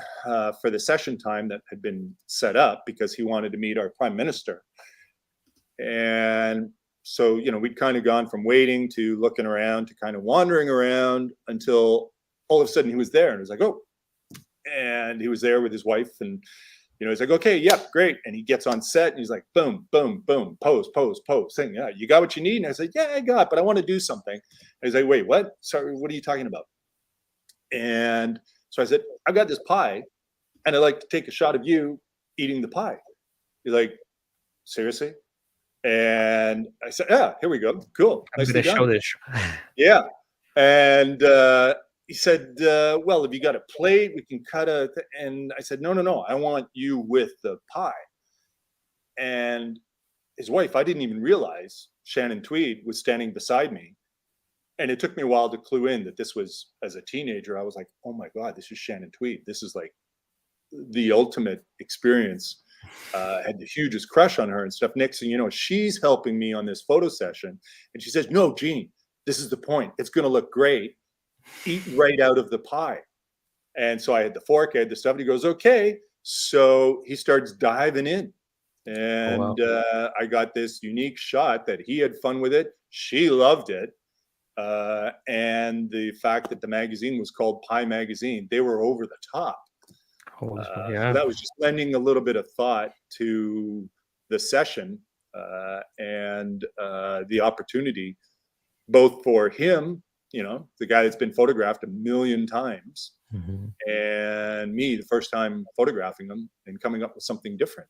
for the session time that had been set up because he wanted to meet our prime minister. And so, we'd kind of gone from waiting to looking around to kind of wandering around until all of a sudden he was there, and it was like, oh, and he was there with his wife, and he's like, okay, yep, great. And he gets on set and he's like, boom, boom, boom, pose, pose, pose. Saying, yeah, you got what you need? And I said, yeah, I got, but I want to do something. And he's like, wait, what? Sorry, what are you talking about? And so I said, I got this pie, and I'd like to take a shot of you eating the pie. He's like, seriously? And I said, yeah, here we go. Cool. I'm going to show this. Yeah. And he said, well, if you got a plate, we can cut and I said, no, I want you with the pie. And his wife, I didn't even realize, Shannon Tweed, was standing beside me. And it took me a while to clue in that this was, as a teenager, I was like, oh my God, this is Shannon Tweed. This is like the ultimate experience. Had the hugest crush on her and stuff. Next thing you know, she's helping me on this photo session. And she says, no, Gene, this is the point. It's going to look great. Eat right out of the pie. And so I had the fork, I had the stuff. And he goes, okay. So he starts diving in. And I got this unique shot that he had fun with it. She loved it. And the fact that the magazine was called Pie Magazine, they were over the top. So that was just lending a little bit of thought to the session and the opportunity, both for him, the guy that's been photographed a million times, and me, the first time photographing him and coming up with something different.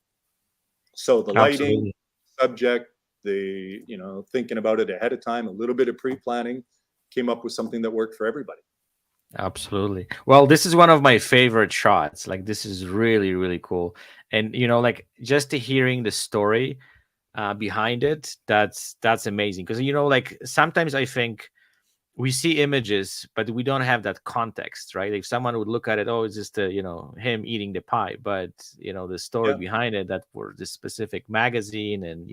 So the lighting, subject, the, thinking about it ahead of time, a little bit of pre-planning, came up with something that worked for everybody. Absolutely. Well, this is one of my favorite shots. Like, this is really, really cool. And, like, just hearing the story behind it, that's amazing. Because, like, sometimes I think we see images, but we don't have that context, right? If someone would look at it, oh, it's just him eating the pie, but the story behind it, that for this specific magazine, and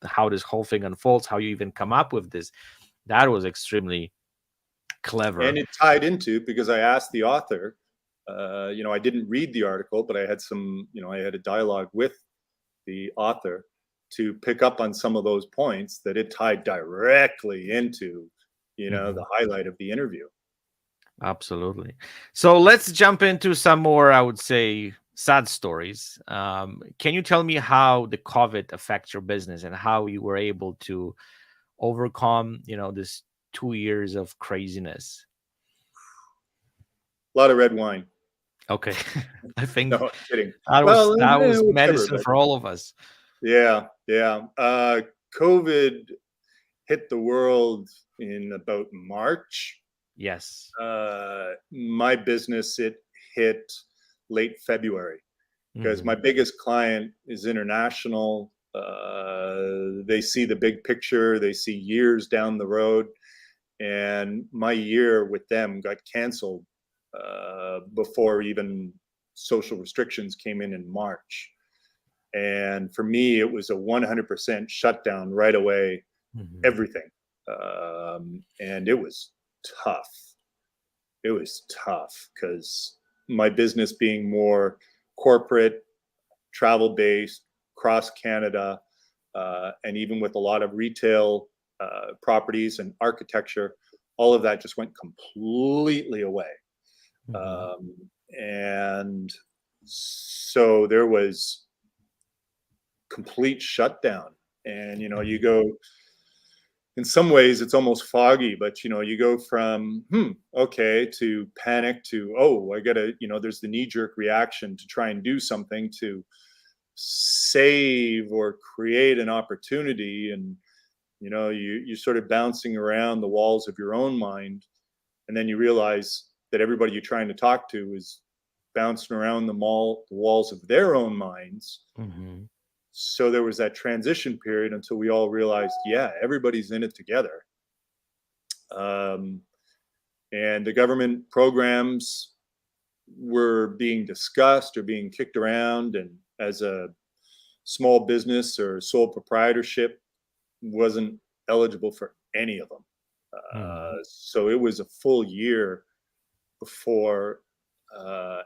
how this whole thing unfolds, how you even come up with this, that was extremely clever. And it tied into, because I asked the author, I didn't read the article, but I had I had a dialogue with the author to pick up on some of those points that it tied directly into the highlight of the interview. Absolutely. So let's jump into some more, I would say, sad stories. Can you tell me how the COVID affects your business and how you were able to overcome, this 2 years of craziness? A lot of red wine. Okay. I think no, I'm kidding. that was medicine for all of us. Yeah. COVID hit the world in about March. Yes. My business, it hit late February because my biggest client is international. They see the big picture. They see years down the road. And my year with them got canceled before even social restrictions came in March. And for me, it was a 100% shutdown right away, everything. And it was tough. It was tough because my business being more corporate, travel-based, cross Canada, and even with a lot of retail properties and architecture, all of that just went completely away. And so there was complete shutdown. And, you go, in some ways it's almost foggy, but, you go from, okay, to panic to, oh, I gotta, there's the knee-jerk reaction to try and do something to save or create an opportunity. And, you're sort of bouncing around the walls of your own mind. And then you realize that everybody you're trying to talk to is bouncing around the walls of their own minds. So there was that transition period until we all realized, yeah, everybody's in it together. And the government programs were being discussed or being kicked around. And as a small business or sole proprietorship, wasn't eligible for any of them. So it was a full year before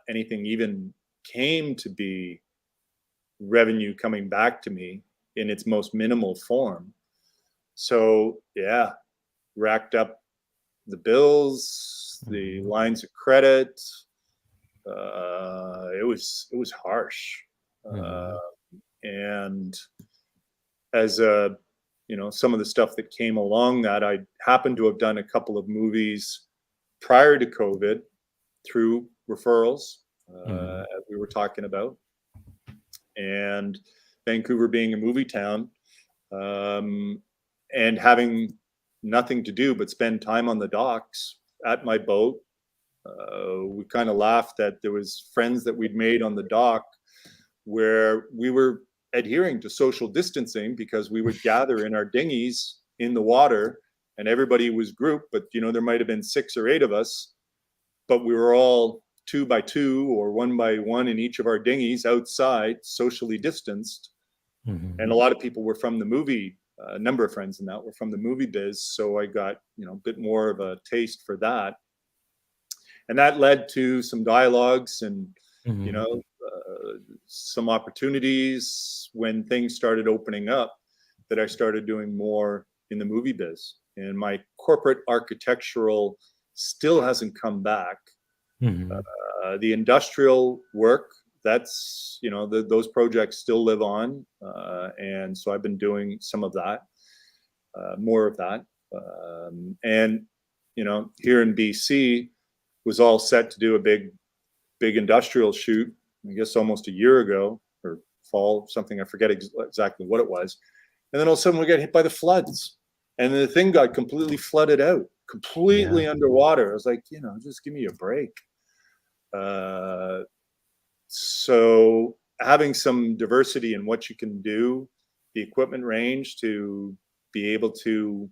anything even came to be revenue coming back to me in its most minimal form. So yeah, racked up the bills, the lines of credit. It was harsh. And as some of the stuff that came along, that I happened to have done a couple of movies prior to COVID through referrals, as we were talking about, and Vancouver being a movie town, and having nothing to do but spend time on the docks at my boat. We kind of laughed that there was friends that we'd made on the dock where we were adhering to social distancing because we would gather in our dinghies in the water, and everybody was grouped, but there might have been 6 or 8 of us, but we were all 2 by 2 or 1 by 1 in each of our dinghies outside, socially distanced. And a lot of people were from the movie, a number of friends in that were from the movie biz, so I got a bit more of a taste for that, and that led to some dialogues and some opportunities when things started opening up, that I started doing more in the movie biz. And my corporate architectural still hasn't come back. The industrial work, that's those projects still live on, and so I've been doing some of that, more of that, and here in BC was all set to do a big industrial shoot, I guess almost a year ago, or fall, something, I forget exactly what it was. And then all of a sudden we got hit by the floods, and the thing got completely flooded out, completely underwater. I was like, just give me a break. So having some diversity in what you can do, the equipment range to be able to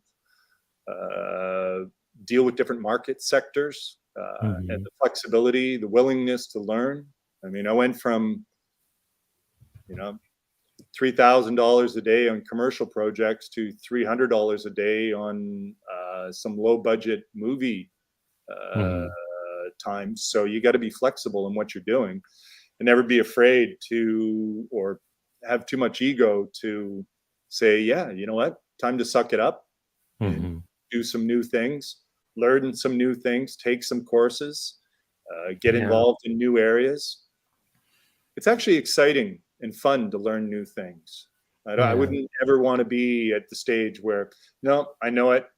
deal with different market sectors, and the flexibility, the willingness to learn. I mean, I went from, $3,000 a day on commercial projects to $300 a day on some low budget movie times. So you got to be flexible in what you're doing, and never be afraid to, or have too much ego to say, yeah, you know what, time to suck it up and do some new things, learn some new things, take some courses, get involved in new areas. It's actually exciting and fun to learn new things. I wouldn't ever want to be at the stage where, no, I know it,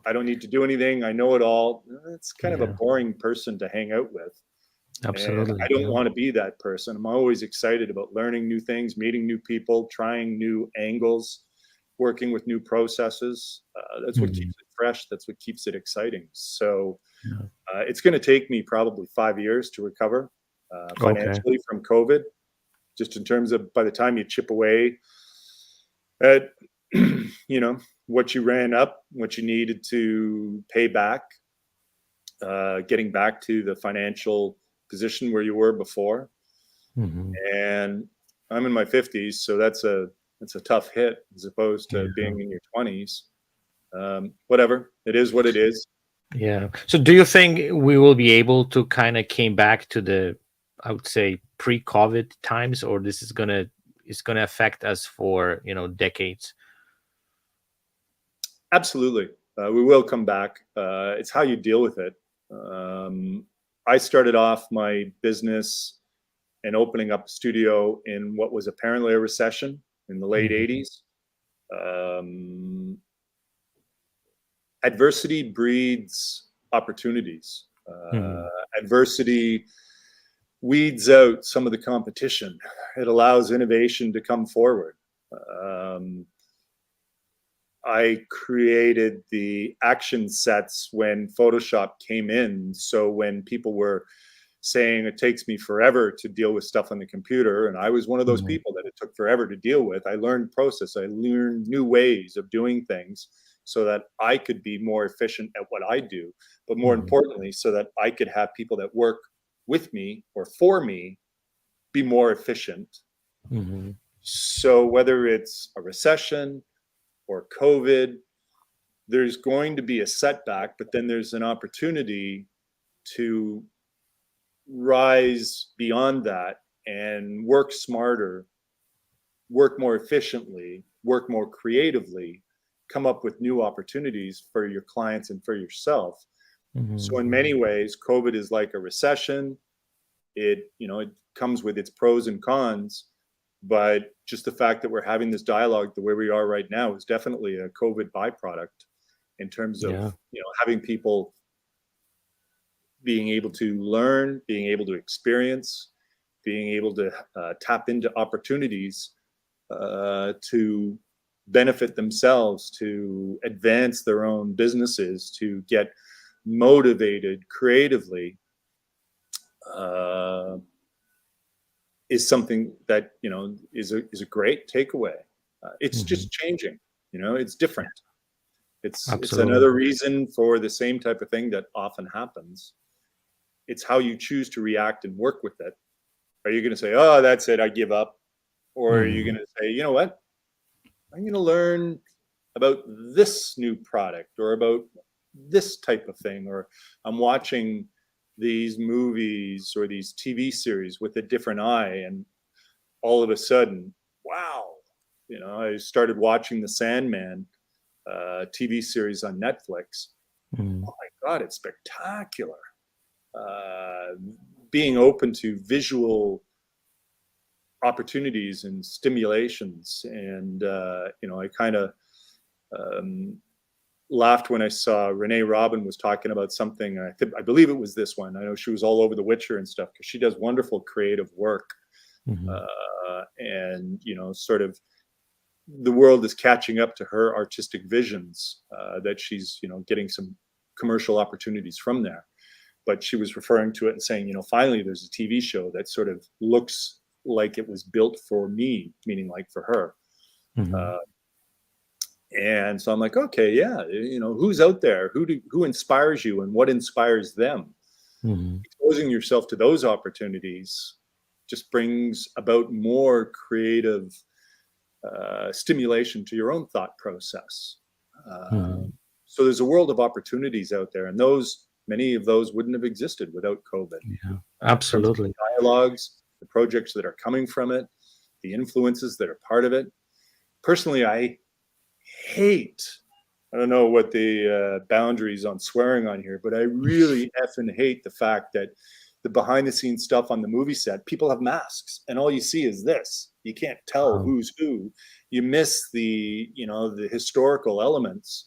I don't need to do anything, I know it all. It's kind of a boring person to hang out with. Absolutely. And I don't want to be that person. I'm always excited about learning new things, meeting new people, trying new angles, working with new processes. That's what keeps it fresh. That's what keeps it exciting. So it's going to take me probably 5 years to recover financially from COVID, just in terms of by the time you chip away at, what you ran up, what you needed to pay back, getting back to the financial position where you were before. And I'm in my 50s, so that's a tough hit as opposed to being in your 20s. Whatever, it is what it is. So do you think we will be able to kind of came back to the, I would say, pre-COVID times, or this is gonna affect us for decades? Absolutely, we will come back. It's how you deal with it. I started off my business and opening up a studio in what was apparently a recession in the late 80s. Adversity breeds opportunities. Adversity weeds out some of the competition. It allows innovation to come forward. I created the action sets when Photoshop came in. So when people were saying it takes me forever to deal with stuff on the computer, and I was one of those people that it took forever to deal with, I learned process. I learned new ways of doing things so that I could be more efficient at what I do, but more importantly, so that I could have people that work with me or for me be more efficient. So whether it's a recession, or COVID, there's going to be a setback, but then there's an opportunity to rise beyond that and work smarter, work more efficiently, work more creatively, come up with new opportunities for your clients and for yourself. So in many ways, COVID is like a recession. It comes with its pros and cons, but just the fact that we're having this dialogue the way we are right now is definitely a COVID byproduct in terms of having people being able to learn, being able to experience, being able to tap into opportunities to benefit themselves, to advance their own businesses, to get motivated creatively, is something that is a great takeaway. It's just changing. It's different. It's another reason for the same type of thing that often happens. It's how you choose to react and work with it. Are you going to say, "Oh, that's it, I give up," or are you going to say, "You know what? I'm going to learn about this new product or about this type of thing," or "I'm watching these movies or these TV series with a different eye, and all of a sudden, wow, I started watching the Sandman TV series on Netflix. Oh my God, it's spectacular." Being open to visual opportunities and stimulations, and I kind of laughed when I saw Renee Robin was talking about something. I believe it was this one. I know she was all over The Witcher and stuff because she does wonderful creative work, and sort of the world is catching up to her artistic visions, that she's getting some commercial opportunities from there. But she was referring to it and saying, finally there's a TV show that sort of looks like it was built for me, meaning like for her. And so I'm like, okay, yeah, who's out there? Who inspires you and what inspires them? Exposing yourself to those opportunities just brings about more creative stimulation to your own thought process. So there's a world of opportunities out there, and many of those wouldn't have existed without COVID. Yeah, absolutely. Dialogues, the projects that are coming from it, the influences that are part of it. Personally, I don't know what the boundaries on swearing on here, but I really effing hate the fact that the behind the scenes stuff on the movie set, people have masks and all you see is this. You can't tell who's who. You miss the historical elements.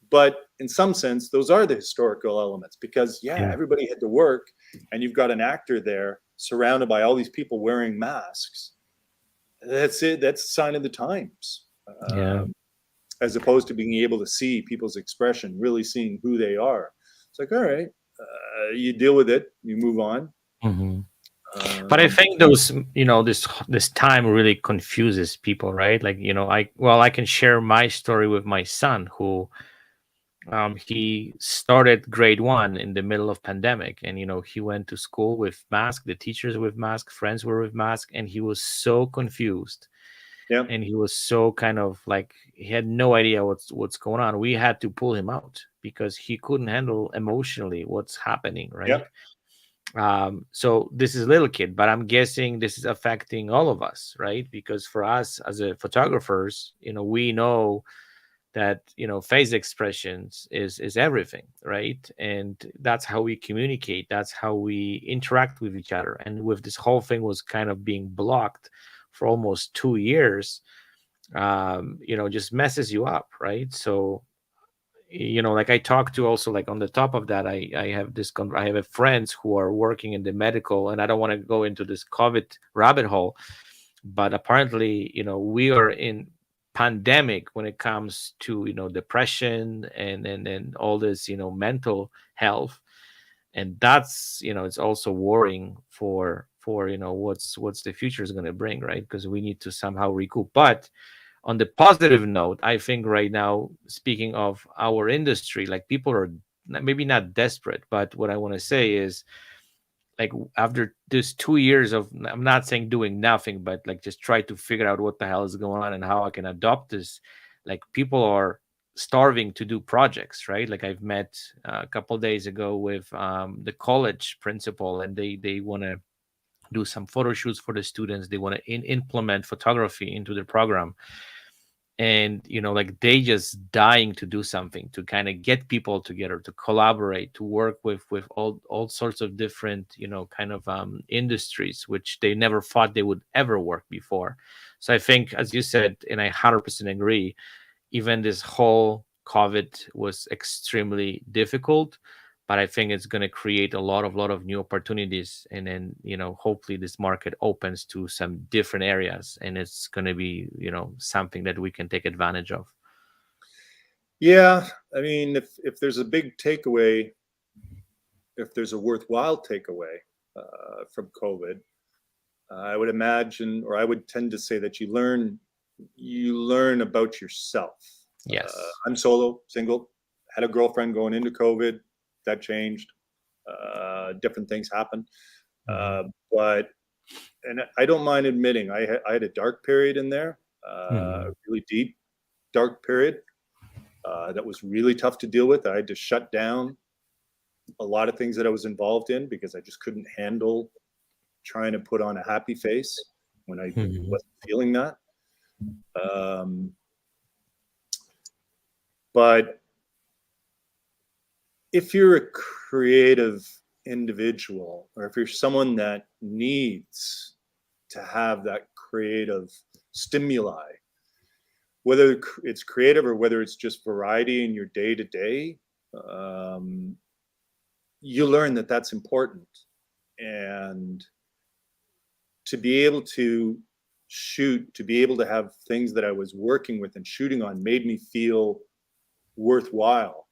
But in some sense, those are the historical elements because everybody had to work, and you've got an actor there surrounded by all these people wearing masks. That's it. That's a sign of the times. As opposed to being able to see people's expression, really seeing who they are. It's like, all right, you deal with it, you move on. But I think those, this time really confuses people, right? Like, I can share my story with my son who, he started grade 1 in the middle of pandemic, and he went to school with mask, the teachers with mask, friends were with mask, and he was so confused. And he was so kind of like, he had no idea what's going on. We had to pull him out because he couldn't handle emotionally what's happening, right? So this is a little kid, but I'm guessing this is affecting all of us, right? Because for us as a photographers, we know that face expressions is everything, right? And that's how we communicate, that's how we interact with each other. And with this whole thing was kind of being blocked for almost 2 years, just messes you up, right? So like I talked to also, like on the top of that, I have friends who are working in the medical, and I don't want to go into this COVID rabbit hole, but apparently we are in pandemic when it comes to depression and all this mental health, and that's it's also worrying for what's the future is going to bring, right? Because we need to somehow recoup. But on the positive note, I think right now, speaking of our industry, like people are maybe not desperate, but what I want to say is like after this 2 years of, I'm not saying doing nothing, but like just try to figure out what the hell is going on and how I can adopt this. Like people are starving to do projects, right? Like I've met a couple days ago with the college principal, and they want to do some photo shoots for the students. They want to implement photography into the program, and like they just dying to do something to kind of get people together, to collaborate, to work with all sorts of different kind of industries which they never thought they would ever work before. So I think, as you said, and I 100% agree, even this whole COVID was extremely difficult, but I think it's going to create a lot of new opportunities, and then hopefully this market opens to some different areas, and it's going to be something that we can take advantage of. Yeah, I mean, if there's a big takeaway, if there's a worthwhile takeaway from COVID, I would imagine, or I would tend to say that you learn about yourself. Yes. I'm solo, single, had a girlfriend going into COVID. That changed. Different things happened. But, and I don't mind admitting, I had a dark period in there, a really deep, dark period that was really tough to deal with. I had to shut down a lot of things that I was involved in because I just couldn't handle trying to put on a happy face when I wasn't feeling that. But if you're a creative individual, or if you're someone that needs to have that creative stimuli, whether it's creative or whether it's just variety in your day to day, you learn that that's important. And to be able to shoot, to be able to have things that I was working with and shooting on made me feel worthwhile.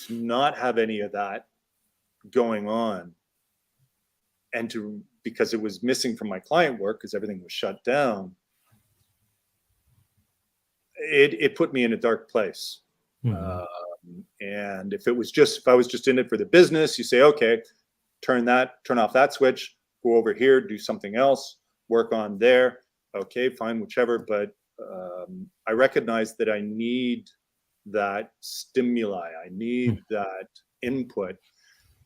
To not have any of that going on, and because it was missing from my client work because everything was shut down, it put me in a dark place. And if I was just in it for the business, you say, okay, turn off that switch, go over here, do something else, work on there. Okay, fine, whichever. But I recognize that I need that stimuli. I need that input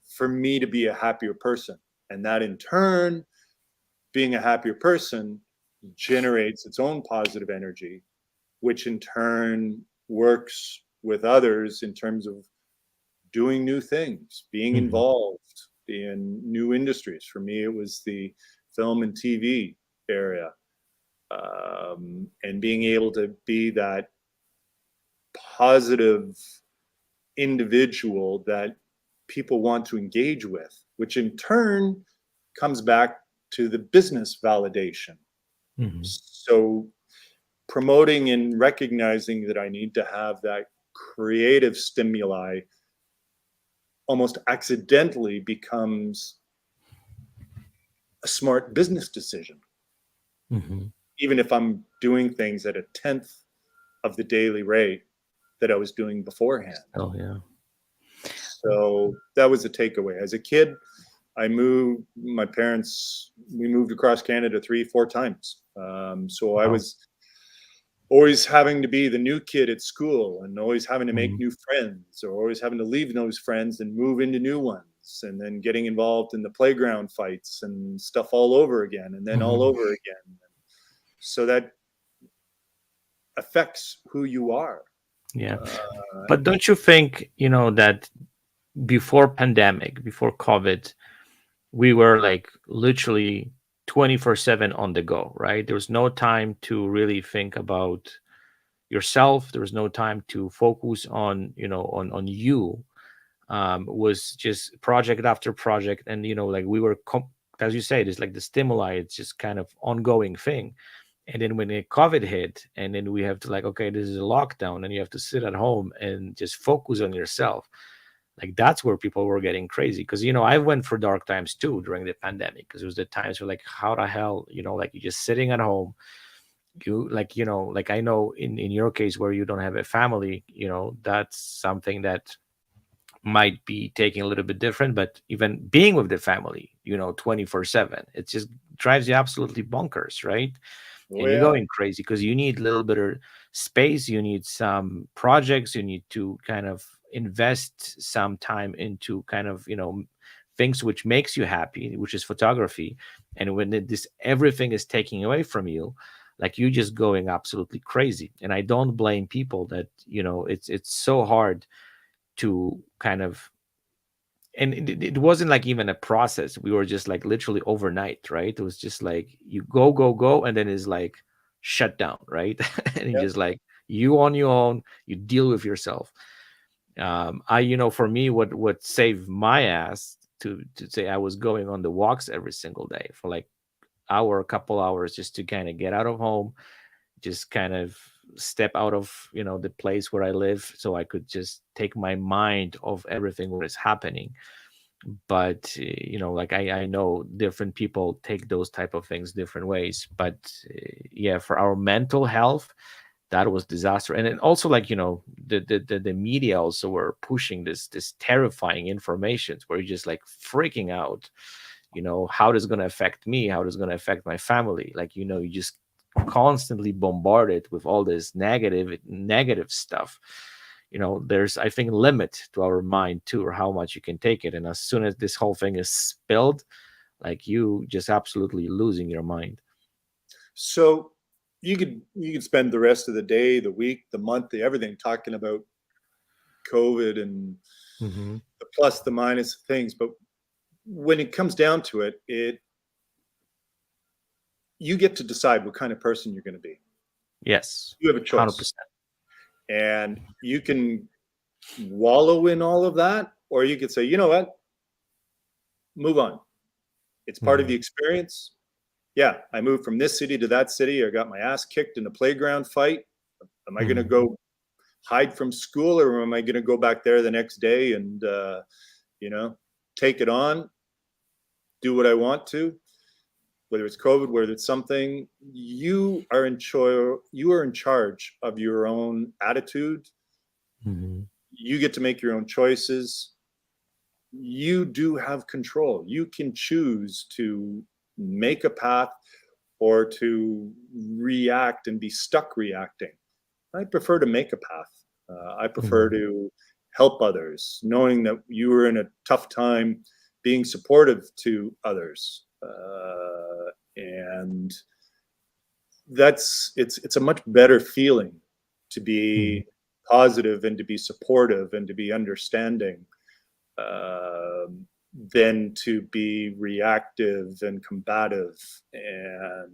for me to be a happier person. And that in turn, being a happier person generates its own positive energy, which in turn works with others in terms of doing new things, being involved in new industries. For me, it was the film and TV area, and being able to be that positive individual that people want to engage with, which in turn comes back to the business validation. So promoting and recognizing that I need to have that creative stimuli almost accidentally becomes a smart business decision. Even if I'm doing things at a 10th of the daily rate that I was doing beforehand. Oh yeah. So that was a takeaway. As a kid, we moved across Canada 3-4 times. So I was always having to be the new kid at school, and always having to make new friends, or always having to leave those friends and move into new ones, and then getting involved in the playground fights and stuff all over again, and then all over again. So that affects who you are. Yeah. But don't you think, that before pandemic, before COVID, we were like literally 24/7 on the go, right? There was no time to really think about yourself. There was no time to focus on, on you. Was just project after project. And, like we were, as you say, it's like the stimuli, it's just kind of ongoing thing. And then when the COVID hit, and then we have to like, okay, this is a lockdown, and you have to sit at home and just focus on yourself. Like that's where people were getting crazy. Because, I went for dark times too during the pandemic, because it was the times where like, how the hell, like you're just sitting at home. You like, like I know in your case where you don't have a family, that's something that might be taking a little bit different, but even being with the family, 24/7, it just drives you absolutely bonkers, right? Oh And you're yeah. going crazy because you need a little bit of space, you need some projects, you need to kind of invest some time into kind of things which makes you happy, which is photography. And when this everything is taking away from you, like you just going absolutely crazy. And I don't blame people that it's so hard to kind of, and it wasn't like even a process. We were just like literally overnight, right? It was just like you go go go, and then it's like shut down, right? And you Yeah. just like you on your own, you deal with yourself. I For me, what saved my ass to say I was going on the walks every single day for like hour, a couple hours, just to kind of get out of home, just kind of step out of the place where I live, so I could just take my mind off everything what is happening. But like I know different people take those type of things different ways, but yeah, for our mental health, that was disaster. And then also, like, the media also were pushing this terrifying information where you're just like freaking out, how this is going to affect me, how this is going to affect my family. Like, you just constantly bombarded with all this negative stuff. There's, I think, limit to our mind too, or how much you can take it. And as soon as this whole thing is spilled, like, you just absolutely losing your mind. So you could spend the rest of the day, the week, the month, the everything talking about COVID and Mm-hmm. the plus, the minus things, but when it comes down to it, you get to decide what kind of person you're going to be. Yes, You have a choice, 100%. and you can wallow in all of that, or you could say, you know what, move on. It's part of Mm-hmm. the experience. Yeah, I moved from this city to that city. I got my ass kicked in a playground fight. Am I going to Mm-hmm. go hide from school, or am I going to go back there the next day and you know take it on, do what I want to? Whether it's COVID, whether it's something, you are in charge of your own attitude. Mm-hmm. You get to make your own choices. You do have control. You can choose to make a path or to react and be stuck reacting. I prefer to make a path. I prefer Mm-hmm. to help others, knowing that you were in a tough time, being supportive to others. And it's a much better feeling to Mm-hmm. be positive and to be supportive and to be understanding, um, than to be reactive and combative and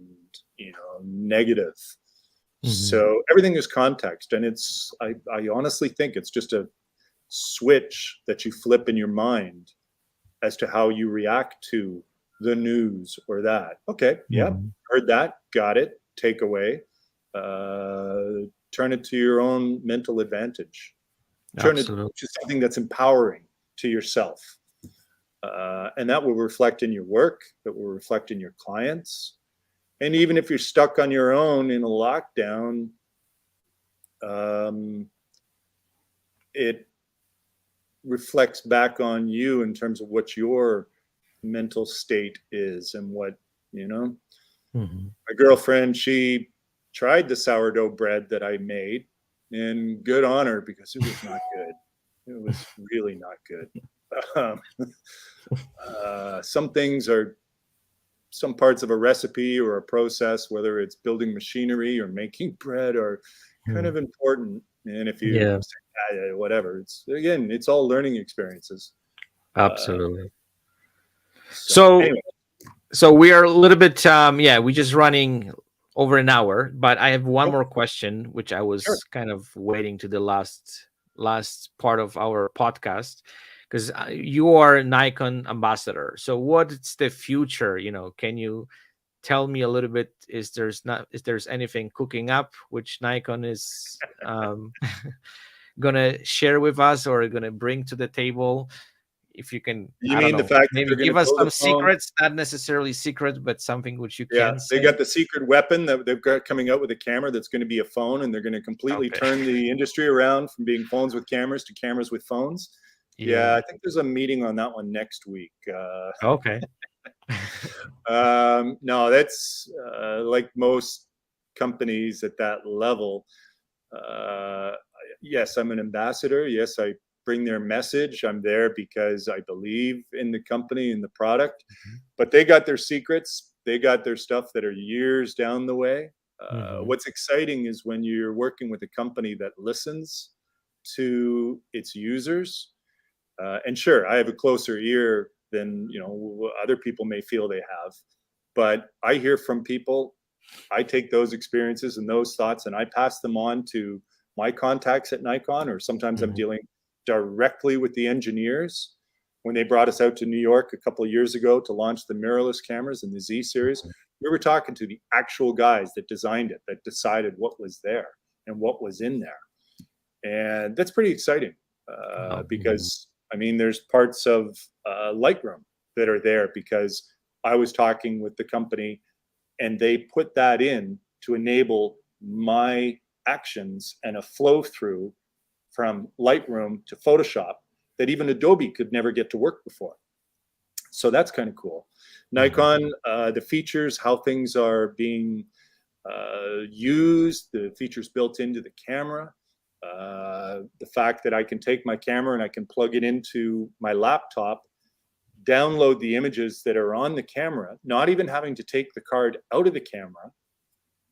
negative. Mm-hmm. So everything is context, and I honestly think it's just a switch that you flip in your mind as to how you react to the news or that. Okay, yep, Mm-hmm. heard that, got it, take away, uh, turn it to your own mental advantage, turn it Absolutely. to something that's empowering to yourself. And that will reflect in your work, that will reflect in your clients. And even if you're stuck on your own in a lockdown, um, it reflects back on you in terms of what your mental state is and what, you know. Mm-hmm. My girlfriend, she tried the sourdough bread that I made, and good on her, because it was not good. It was really not good. Some things are, some parts of a recipe or a process, whether it's building machinery or making bread, are kind Mm-hmm. of important. And if you Yeah, say, whatever, it's all learning experiences. Uh, absolutely. so So anyway, we are a little bit yeah, we just running over an hour, but I have one more question which I sure. was kind of waiting to the last part of our podcast, because you are a Nikon ambassador. So what's the future? Can you tell me a little bit? Is there's anything cooking up which Nikon is gonna share with us or gonna bring to the table? If you can, You I don't mean the know, fact that maybe they're going give to us build a some phone? secrets, not necessarily secret, but something which you Yeah, can they say. got the secret weapon that they've got coming out with a camera that's going to be a phone, and they're going to completely Okay. turn the industry around from being phones with cameras to cameras with phones. Yeah, Yeah. I think there's a meeting on that one next week. Okay. No, that's like most companies at that level. Uh, yes, I'm an ambassador. Yes, I bring their message. I'm there because I believe in the company and the product. But they got their secrets. They got their stuff that are years down the way. Mm-hmm. What's exciting is when you're working with a company that listens to its users. And sure, I have a closer ear than other people may feel they have, but I hear from people. I take those experiences and those thoughts and I pass them on to my contacts at Nikon, or sometimes I'm Mm-hmm. dealing directly with the engineers. When they brought us out to New York a couple of years ago to launch the mirrorless cameras in the Z series, we were talking to the actual guys that designed it, that decided what was there and what was in there. And that's pretty exciting Oh, because, I mean, there's parts of Lightroom that are there because I was talking with the company and they put that in to enable my actions and a flow through from Lightroom to Photoshop that even Adobe could never get to work before. So that's kind of cool. mm-hmm. Nikon, the features, how things are being used, the features built into the camera, the fact that I can take my camera and I can plug it into my laptop, download the images that are on the camera, not even having to take the card out of the camera,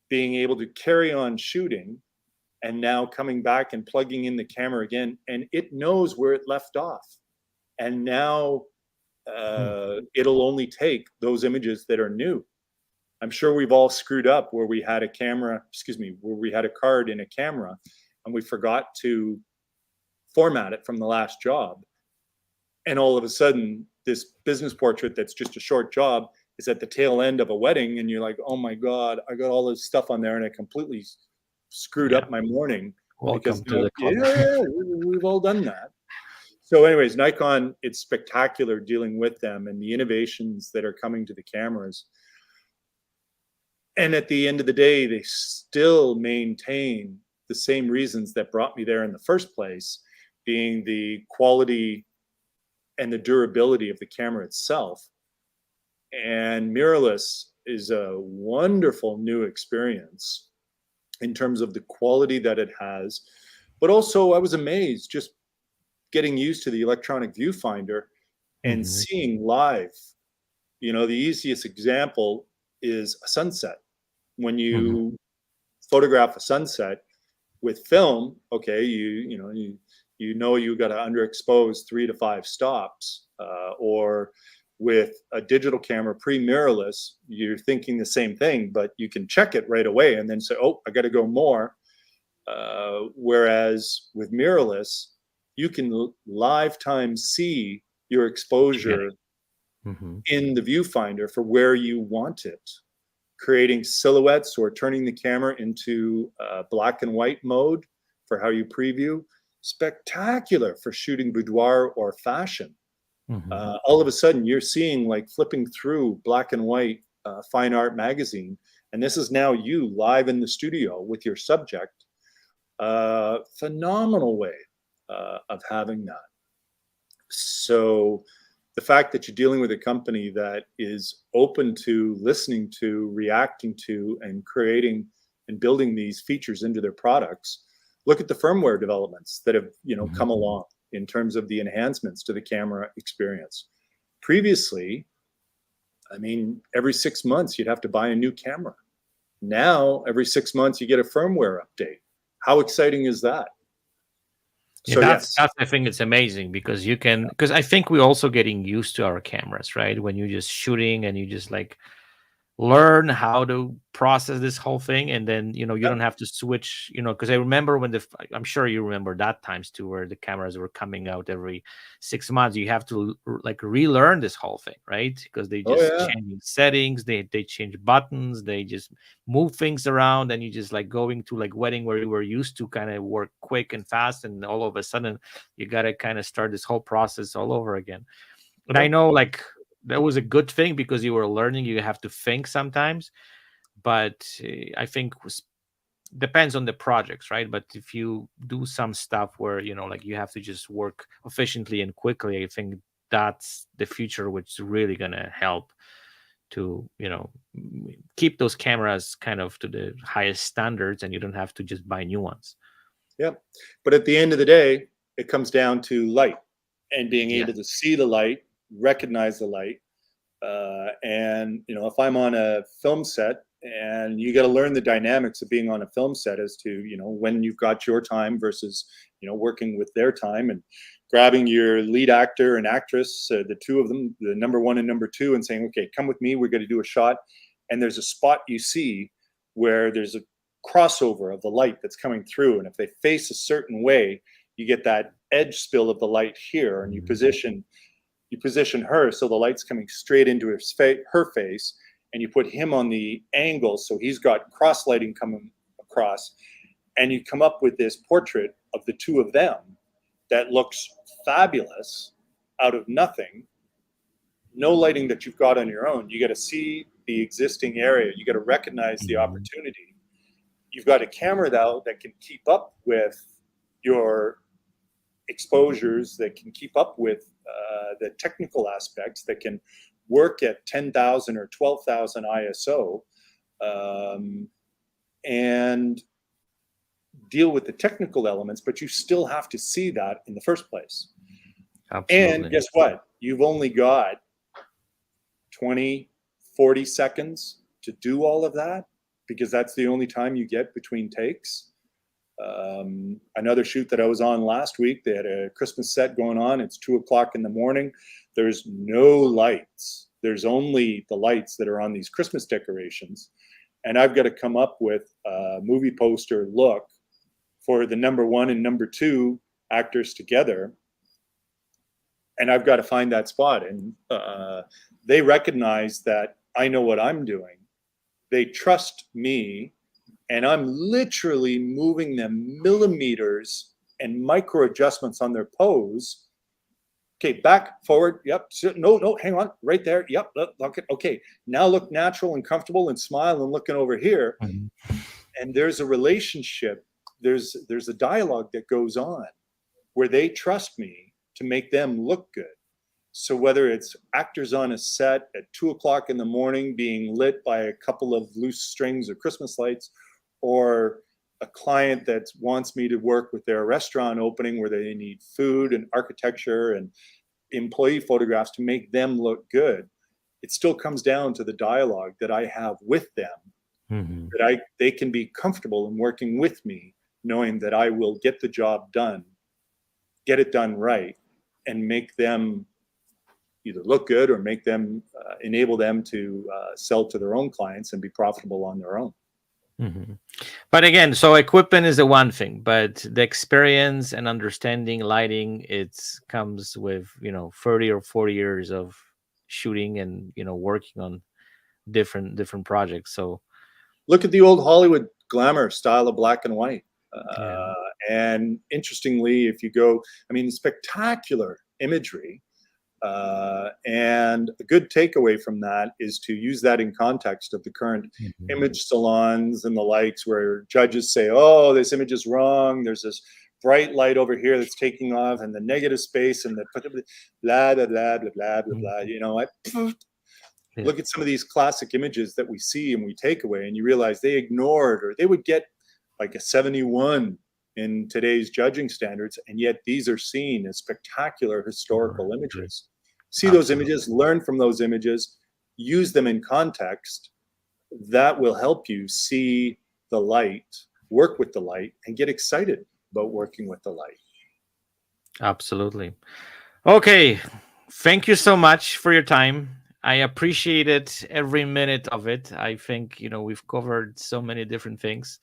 being able to carry on shooting, and now coming back and plugging in the camera again, and it knows where it left off. And now it'll only take those images that are new. I'm sure we've all screwed up where we had a camera, where we had a card in a camera and we forgot to format it from the last job. And all of a sudden, this business portrait that's just a short job is at the tail end of a wedding. And you're like, oh my God, I got all this stuff on there and I completely screwed Yeah. up my morning. Welcome Because to the club. yeah, we've all done that. So anyways, Nikon, it's spectacular dealing with them and the innovations that are coming to the cameras. And at the end of the day, they still maintain the same reasons that brought me there in the first place, being the quality and the durability of the camera itself. And mirrorless is a wonderful new experience in terms of the quality that it has. But also, I was amazed just getting used to the electronic viewfinder and Mm-hmm. seeing live. The easiest example is a sunset. When Mm-hmm. you photograph a sunset with film, okay, you got to underexpose 3 to 5 stops, or with a digital camera pre-mirrorless, you're thinking the same thing, but you can check it right away and then say, oh, I got to go more. Whereas with mirrorless, you can live time see your exposure Mm-hmm. in the viewfinder for where you want it, creating silhouettes or turning the camera into black and white mode for how you preview. Spectacular for shooting boudoir or fashion. Mm-hmm. All of a sudden, you're seeing like flipping through black and white fine art magazine, and this is now you live in the studio with your subject. Phenomenal way of having that. So the fact that you're dealing with a company that is open to listening to, reacting to, and creating and building these features into their products. Look at the firmware developments that have come along in terms of the enhancements to the camera experience. Previously, I mean, every 6 months you'd have to buy a new camera. Now, every 6 months you get a firmware update. How exciting is that? Yeah, So yes. I think it's amazing because because I think we're also getting used to our cameras, right? When you're just shooting and you just like learn how to process this whole thing, and then you Yep. don't have to switch, because I remember when I'm sure you remember that times too, where the cameras were coming out every 6 months. You have to like relearn this whole thing, right? Because they Oh just yeah. changing settings, they change buttons, they just move things around, and you just like going to like wedding where you were used to kind of work quick and fast, and all of a sudden you got to kind of start this whole process all over again. And I Yep. know like that was a good thing because you were learning, you have to think sometimes. But I think depends on the projects, right? But if you do some stuff where, like you have to just work efficiently and quickly, I think that's the future, which is really going to help to, keep those cameras kind of to the highest standards, and you don't have to just buy new ones. Yeah. But at the end of the day, it comes down to light and being Yeah. able to see the light, recognize the light. And, if I'm on a film set, and you got to learn the dynamics of being on a film set as to, when you've got your time versus, working with their time, and grabbing your lead actor and actress, the two of them, the number one and number two, and saying, okay, come with me, we're going to do a shot. And there's a spot you see where there's a crossover of the light that's coming through. And if they face a certain way, you get that edge spill of the light here, and you position her so the light's coming straight into her face, and you put him on the angle so he's got cross lighting coming across, and you come up with this portrait of the two of them that looks fabulous out of nothing. No lighting that you've got on your own. You got to see the existing area. You got to recognize the opportunity. You've got a camera now that can keep up with your exposures, that can keep up with the technical aspects, that can work at 10,000 or 12,000 ISO, and deal with the technical elements, but you still have to see that in the first place. Absolutely. And guess what? You've only got 20, 40 seconds to do all of that, because that's the only time you get between takes. Another shoot that I was on last week, they had a Christmas set going on. It's 2:00 in the morning. There's no lights. There's only the lights that are on these Christmas decorations. And I've got to come up with a movie poster look for the number one and number two actors together. And I've got to find that spot. And they recognize that I know what I'm doing. They trust me. And I'm literally moving them millimeters and micro adjustments on their pose. Okay, back, forward. Yep. No, hang on. Right there. Yep. Look. Okay. Now look natural and comfortable and smile and looking over here. Mm-hmm. And there's a relationship. There's a dialogue that goes on where they trust me to make them look good. So whether it's actors on a set at 2:00 in the morning being lit by a couple of loose strings of Christmas lights, or a client that wants me to work with their restaurant opening where they need food and architecture and employee photographs to make them look good, it still comes down to the dialogue that I have with them, that they can be comfortable in working with me, knowing that I will get the job done, get it done right, and make them either look good or make them enable them to sell to their own clients and be profitable on their own. Mm-hmm. But again, so equipment is the one thing, but the experience and understanding lighting, it comes with 30 or 40 years of shooting and working on different projects. So look at the old Hollywood glamour style of black and white. Yeah. And interestingly, if you go, spectacular imagery. And a good takeaway from that is to use that in context of the current image salons and the likes, where judges say, oh, this image is wrong. There's this bright light over here that's taking off, and the negative space, and the blah, blah, blah, blah, blah, blah, blah. Look at some of these classic images that we see and we take away, and you realize they ignored, or they would get like a 71 in today's judging standards, and yet these are seen as spectacular historical images. See those images, learn from those images, use them in context. That will help you see the light, work with the light, and get excited about working with the light. Absolutely. Okay. Thank you so much for your time. I appreciated every minute of it. I think, we've covered so many different things.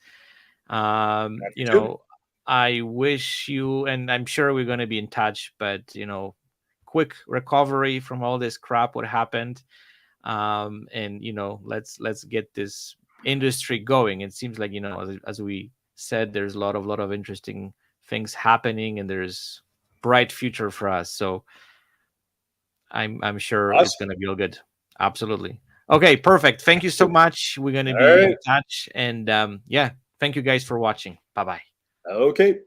I wish you, and I'm sure we're going to be in touch, but quick recovery from all this crap what happened, and let's get this industry going. It seems like as we said, there's a lot of interesting things happening, and there's bright future for us. So I'm sure awesome. It's going to be all good. Absolutely. Okay, perfect. Thank you so much. We're going to be in touch, and Thank you guys for watching. Bye bye. Okay.